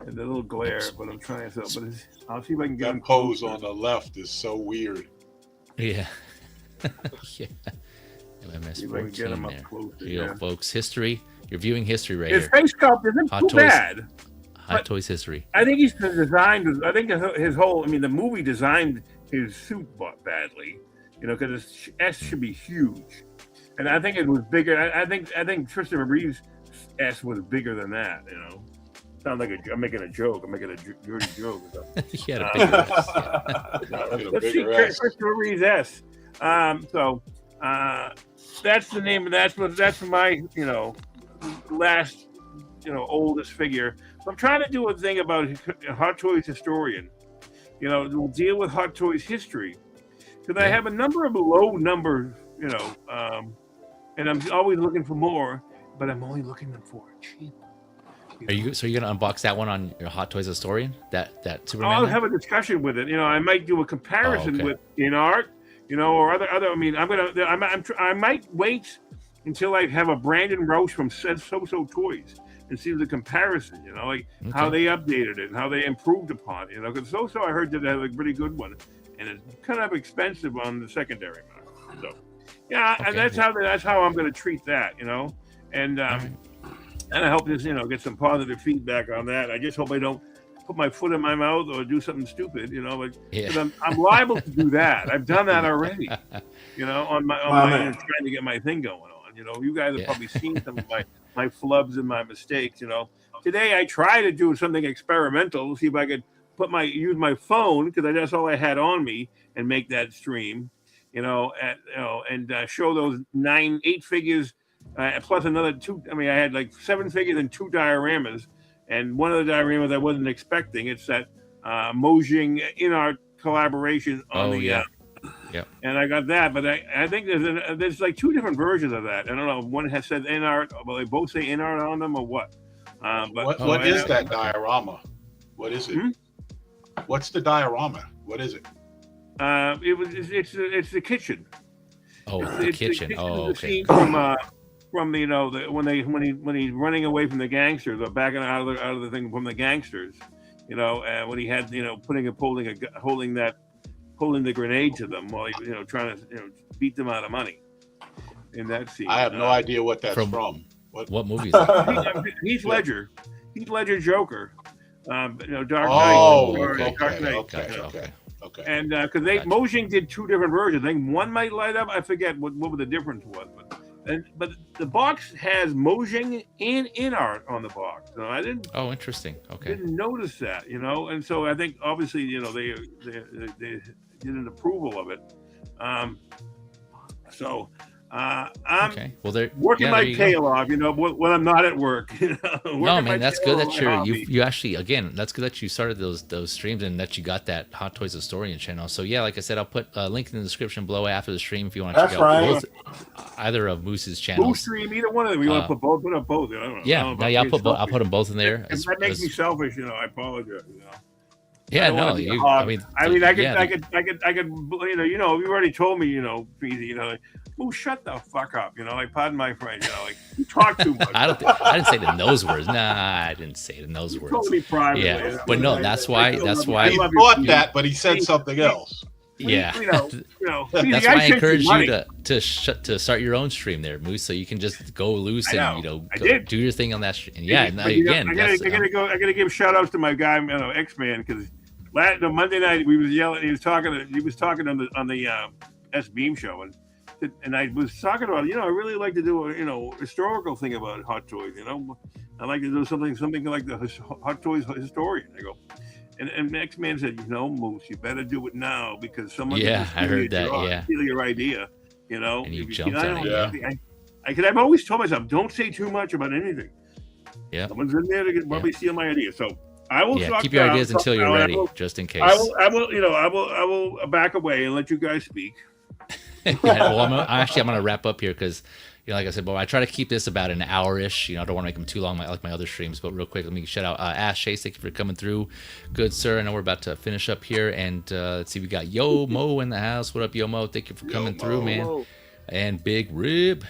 And the little glare, but I'm trying to. But I'll see if I can get him. That pose on the left is so weird. Yeah. Yeah. MMS 14 there. You know, folks, history. You're viewing history right his here. His face sculpt isn't too bad. Hot Toys history. I think he's designed. I think his whole. I mean, the movie designed his suit badly. You know, because his S should be huge, and I think it was bigger. I think Christopher Reeve's S was bigger than that. You know, sounds like I'm making a joke. I'm making a dirty joke. He had a bigger S. Yeah. Let's see Christopher Reeve's S. That's the name of that's my last oldest figure. So I'm trying to do a thing about Hot Toys historian. We'll deal with Hot Toys history because I have a number of low numbers, and I'm always looking for more, but I'm only looking for cheap. So you're gonna unbox that one on your Hot Toys historian? That Superman? I'll have a discussion with it. I might do a comparison with in art. Or other. I mean, I might wait until I have a Brandon Roche from So Toys and see the comparison. How they updated it and how they improved upon it. Because So I heard that they had a pretty good one, and it's kind of expensive on the secondary market. So, and that's how I'm going to treat that. And I hope this get some positive feedback on that. I just hope I don't put my foot in my mouth or do something stupid, I'm liable to do that. I've done that already, on my trying to get my thing going on. You guys have probably seen some of my flubs and my mistakes. Today I try to do something experimental, see if I could use my phone because that's all I had on me and make that stream, and show those 8 figures plus another 2. I mean, I had like 7 figures and 2 dioramas. And one of the dioramas I wasn't expecting, it's that Mojing in our collaboration on and I got that, but I think there's like 2 different versions of that. I don't know. One has said in art, well, they both say in art on them or what. What is that diorama? What is it? What's the diorama? What is it? It's the kitchen. Oh, the kitchen. Okay. From when he's running away from the gangsters or backing out of the thing from the gangsters, when he had holding the grenade to them while he trying to beat them out of money in that scene. I have no idea what that's from. What movie is that? Heath Ledger Joker. Dark Knight. Oh, Dark Knight. Okay. And because Mojing did 2 different versions. I think one might light up. I forget what the difference was, but the box has Mojing and in art on the box. So I didn't. Oh, interesting. Okay. Didn't notice that, and so I think obviously they did an approval of it. I'm working my tail off, when I'm not at work. No, man, that's good that you actually that's good that you started those streams and that you got that Hot Toys Historian channel. So yeah, like I said, I'll put a link in the description below after the stream if you want to check out either of Moose's channels. Moosedream, either one of them. You want to put up both? I don't know. I'll put them both in there. If that makes me selfish, I apologize. Yeah, no, I could, you already told me, Peasy, shut the fuck up, pardon my French, you talk too much. I didn't say it in those words. Nah, I didn't say it in those words. Told me privately. Yeah, but no, that's why. He thought that, but he said something else. Yeah, Peasy, that's why I encourage you to start your own stream there, Moose, so you can just go loose and do your thing on that stream. And I gotta give shout outs to my guy, X-Man, because Monday night we was yelling. He was talking on the S Beam show, and I was talking about I really like to do a historical thing about Hot Toys. I like to do something like the Hot Toys historian. I go, and X-Man said, Moose, you better do it now because someone I heard that. Steal your idea. And you jumped on it. I've always told myself, don't say too much about anything. Yeah, someone's in there to probably steal my idea. So I will. Yeah, keep your ideas until you're ready, just in case. I will back away and let you guys speak. Yeah, well, I'm going to wrap up here because, like I said, I try to keep this about an hour-ish. I don't want to make them too long like my other streams. But real quick, let me shout out Ash Chase. Thank you for coming through. Good, sir. I know we're about to finish up here. And let's see, we got Yo Mo in the house. What up, Yo Mo? Thank you for coming through, man. Mo. And Big Rib.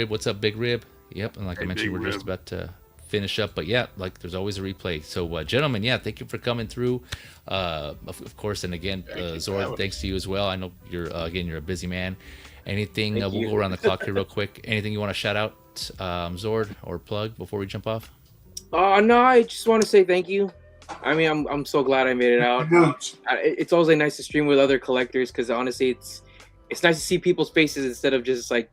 What's up, Big Rib? Yep, and like I mentioned, we're just about to finish up, but yeah, like there's always a replay. So gentlemen, yeah, thank you for coming through, of course. And again, Zord, thanks to you as well. I know you're again, you're a busy man. Anything, we'll go around the clock here real quick. Anything you want to shout out, Zord, or plug before we jump off? No, I just want to say thank you. I mean, I'm so glad I made it out. It's always nice to stream with other collectors because honestly, it's nice to see people's faces instead of just like,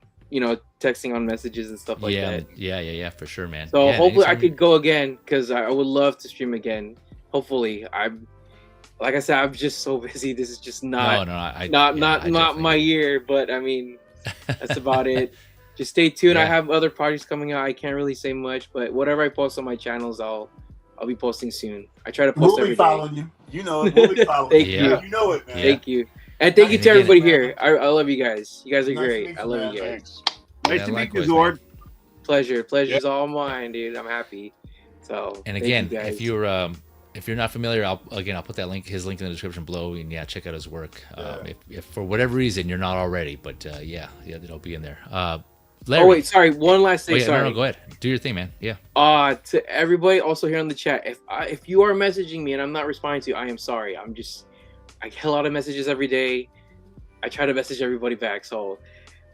texting on messages and stuff like that. Yeah, for sure, man. So hopefully I could go again because I would love to stream again. Hopefully, like I said, I'm just so busy. This is just not my year. But I mean, that's about it. Just stay tuned. I have other projects coming out. I can't really say much, but whatever I post on my channels, I'll be posting soon. I try to post every day. Following you. You know it. We'll be following Thank you. you. You know it, man. Thank you. And thank you to everybody here. I love you guys. You guys are great. I love you guys. Nice to meet you, Zord. Pleasure's all mine, dude. I'm happy. So, and again, if you're not familiar, I'll put his link in the description below, and check out his work. If for whatever reason you're not already, but it'll be in there. Larry. Oh wait, sorry. One last thing. Sorry. No, go ahead. Do your thing, man. Yeah. To everybody also here on the chat, if you are messaging me and I'm not responding to you, I am sorry. I get a lot of messages every day. I try to message everybody back, so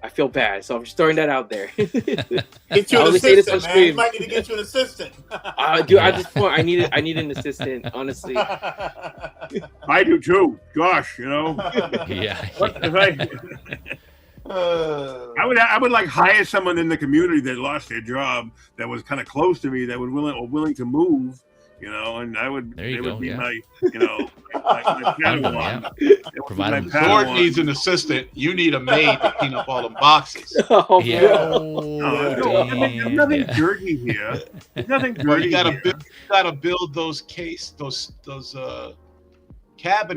I feel bad. So I'm just throwing that out there. Get you an assistant, man. You might need to get you an assistant. Dude, at this point, I need an assistant, honestly. I do too. Gosh, Yeah. I would like hire someone in the community that lost their job that was kind of close to me that would willing to move. And they would be my Padawan. Zord needs an assistant. You need a maid to clean up all the boxes. There's nothing dirty here. There's nothing dirty. You gotta build those cabinets. I have the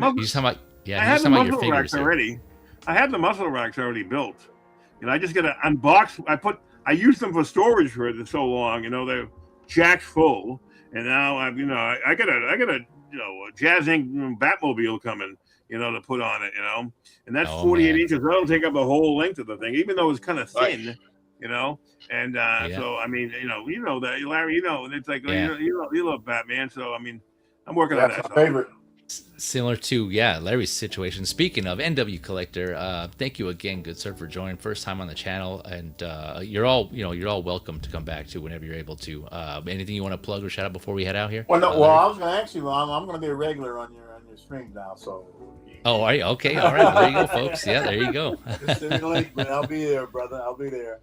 muscle racks already. I have the muscle racks already built. I just gotta unbox. I used them for storage for so long. They're jacked full. And now I got a Jazz Inc. Batmobile coming, to put on it, and that's 48 inches. That'll take up the whole length of the thing, even though it's kind of thin, And so I mean, you know that Larry, it's like you love Batman, so I mean, I'm working on that. That's my favorite. Similar to Larry's situation. Speaking of NW Collector, thank you again, good sir, for joining. First time on the channel, and you're all welcome to come back to whenever you're able to. Anything you want to plug or shout out before we head out here? Well, no. I was going to ask you. I'm going to be a regular on your stream now. So. Oh, are you? Okay, all right. There you go, folks. Yeah, there you go. Just send me the link, man. I'll be there, brother. I'll be there.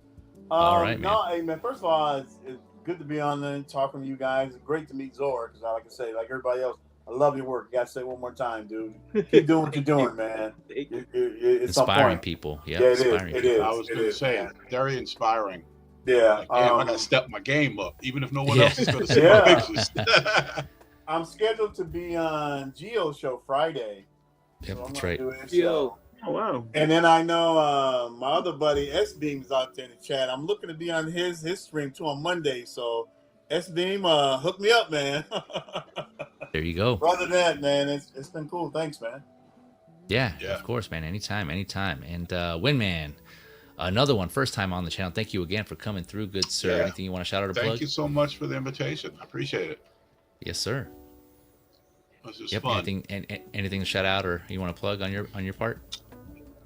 All right, man. No, hey, man. First of all, it's good to be on there talking to you guys. Great to meet Zord, because like I say, like everybody else, I love your work. You got to say it one more time, dude. Keep doing what you're doing, man. It's inspiring people. Yeah, it inspiring is. I was going to say, very inspiring. Yeah. I got to step my game up, even if no one else is going to see my pictures. I'm scheduled to be on Gio's show Friday. Yep, so that's right. Gio. Oh, wow. And then I know my other buddy S-Beam's out there in the chat. I'm looking to be on his stream too on Monday. So S-Beam, hook me up, man. There you go. Other than that, man, it's been cool. Thanks, man. Yeah, of course, man. Anytime. And Winman, another one, first time on the channel. Thank you again for coming through, good sir. Yeah. Anything you want to shout out or plug? Thank you so much for the invitation. I appreciate it. Yes, sir. It was just fun. Anything to shout out or you want to plug on your part?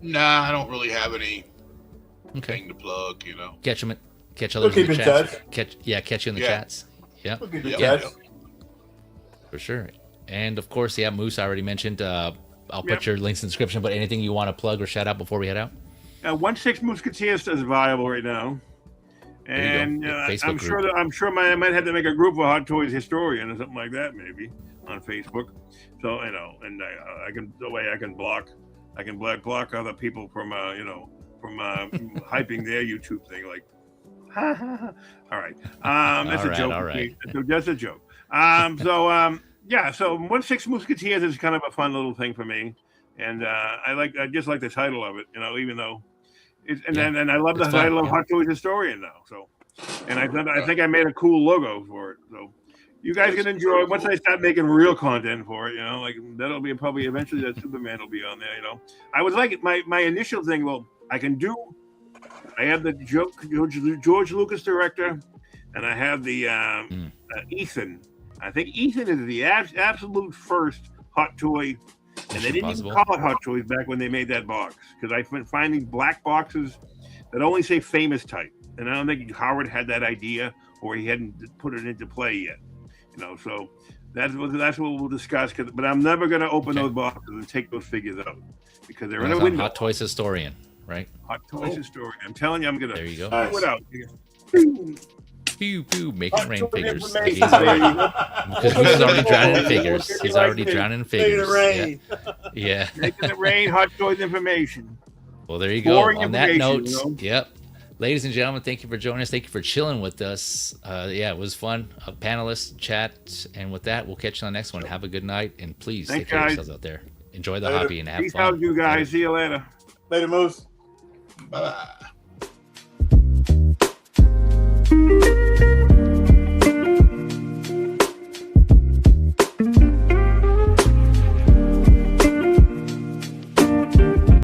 Nah, I don't really have anything to plug. Catch others in the chats. Catch you in the chats. Yeah. We'll keep in touch. For sure. And of course, Moose, I already mentioned. I'll put your links in the description, but anything you want to plug or shout out before we head out? 1/6 Mooseketeers is viable right now. And I'm sure I might have to make a group of Hot Toys Historian or something like that, maybe on Facebook. So and I can block other people from hyping their YouTube thing. Like, all right, that's a joke. All right. That's a joke. yeah, so 1/6 Mooseketeers is kind of a fun little thing for me, and I just like the title of it, even though and I love the title of Hot Toys Historian now. So, and I think I made a cool logo for it. So, you guys can enjoy it once I start making real content for it. Like that'll be probably eventually that Superman will be on there. I was like my initial thing. Well, I have the George Lucas director, and I have the Ethan. I think Ethan is the absolute first Hot Toy, and they didn't even call it Hot Toys back when they made that box, because I've been finding black boxes that only say famous type, and I don't think Howard had that idea, or he hadn't put it into play yet. So that's what we'll discuss. But I'm never going to open those boxes and take those figures out, because they're in a window. Hot Toys Historian, right? Hot Toys Historian. I'm telling you, I'm going to. There you go. Throw it out. Pew pew, making rain figures. Because he's already drowning in figures. He's already drowning in figures. Yeah. Making it rain, Hot Toys information. Well, there you go. On that note, yep. Ladies and gentlemen, thank you for joining us. Thank you for chilling with us. It was fun. Panelists, chat, and with that, we'll catch you on the next one. Have a good night, and please take care of yourselves out there. Enjoy the hobby and have fun. Peace out, you guys. See you later. Later, Moose. Bye-bye.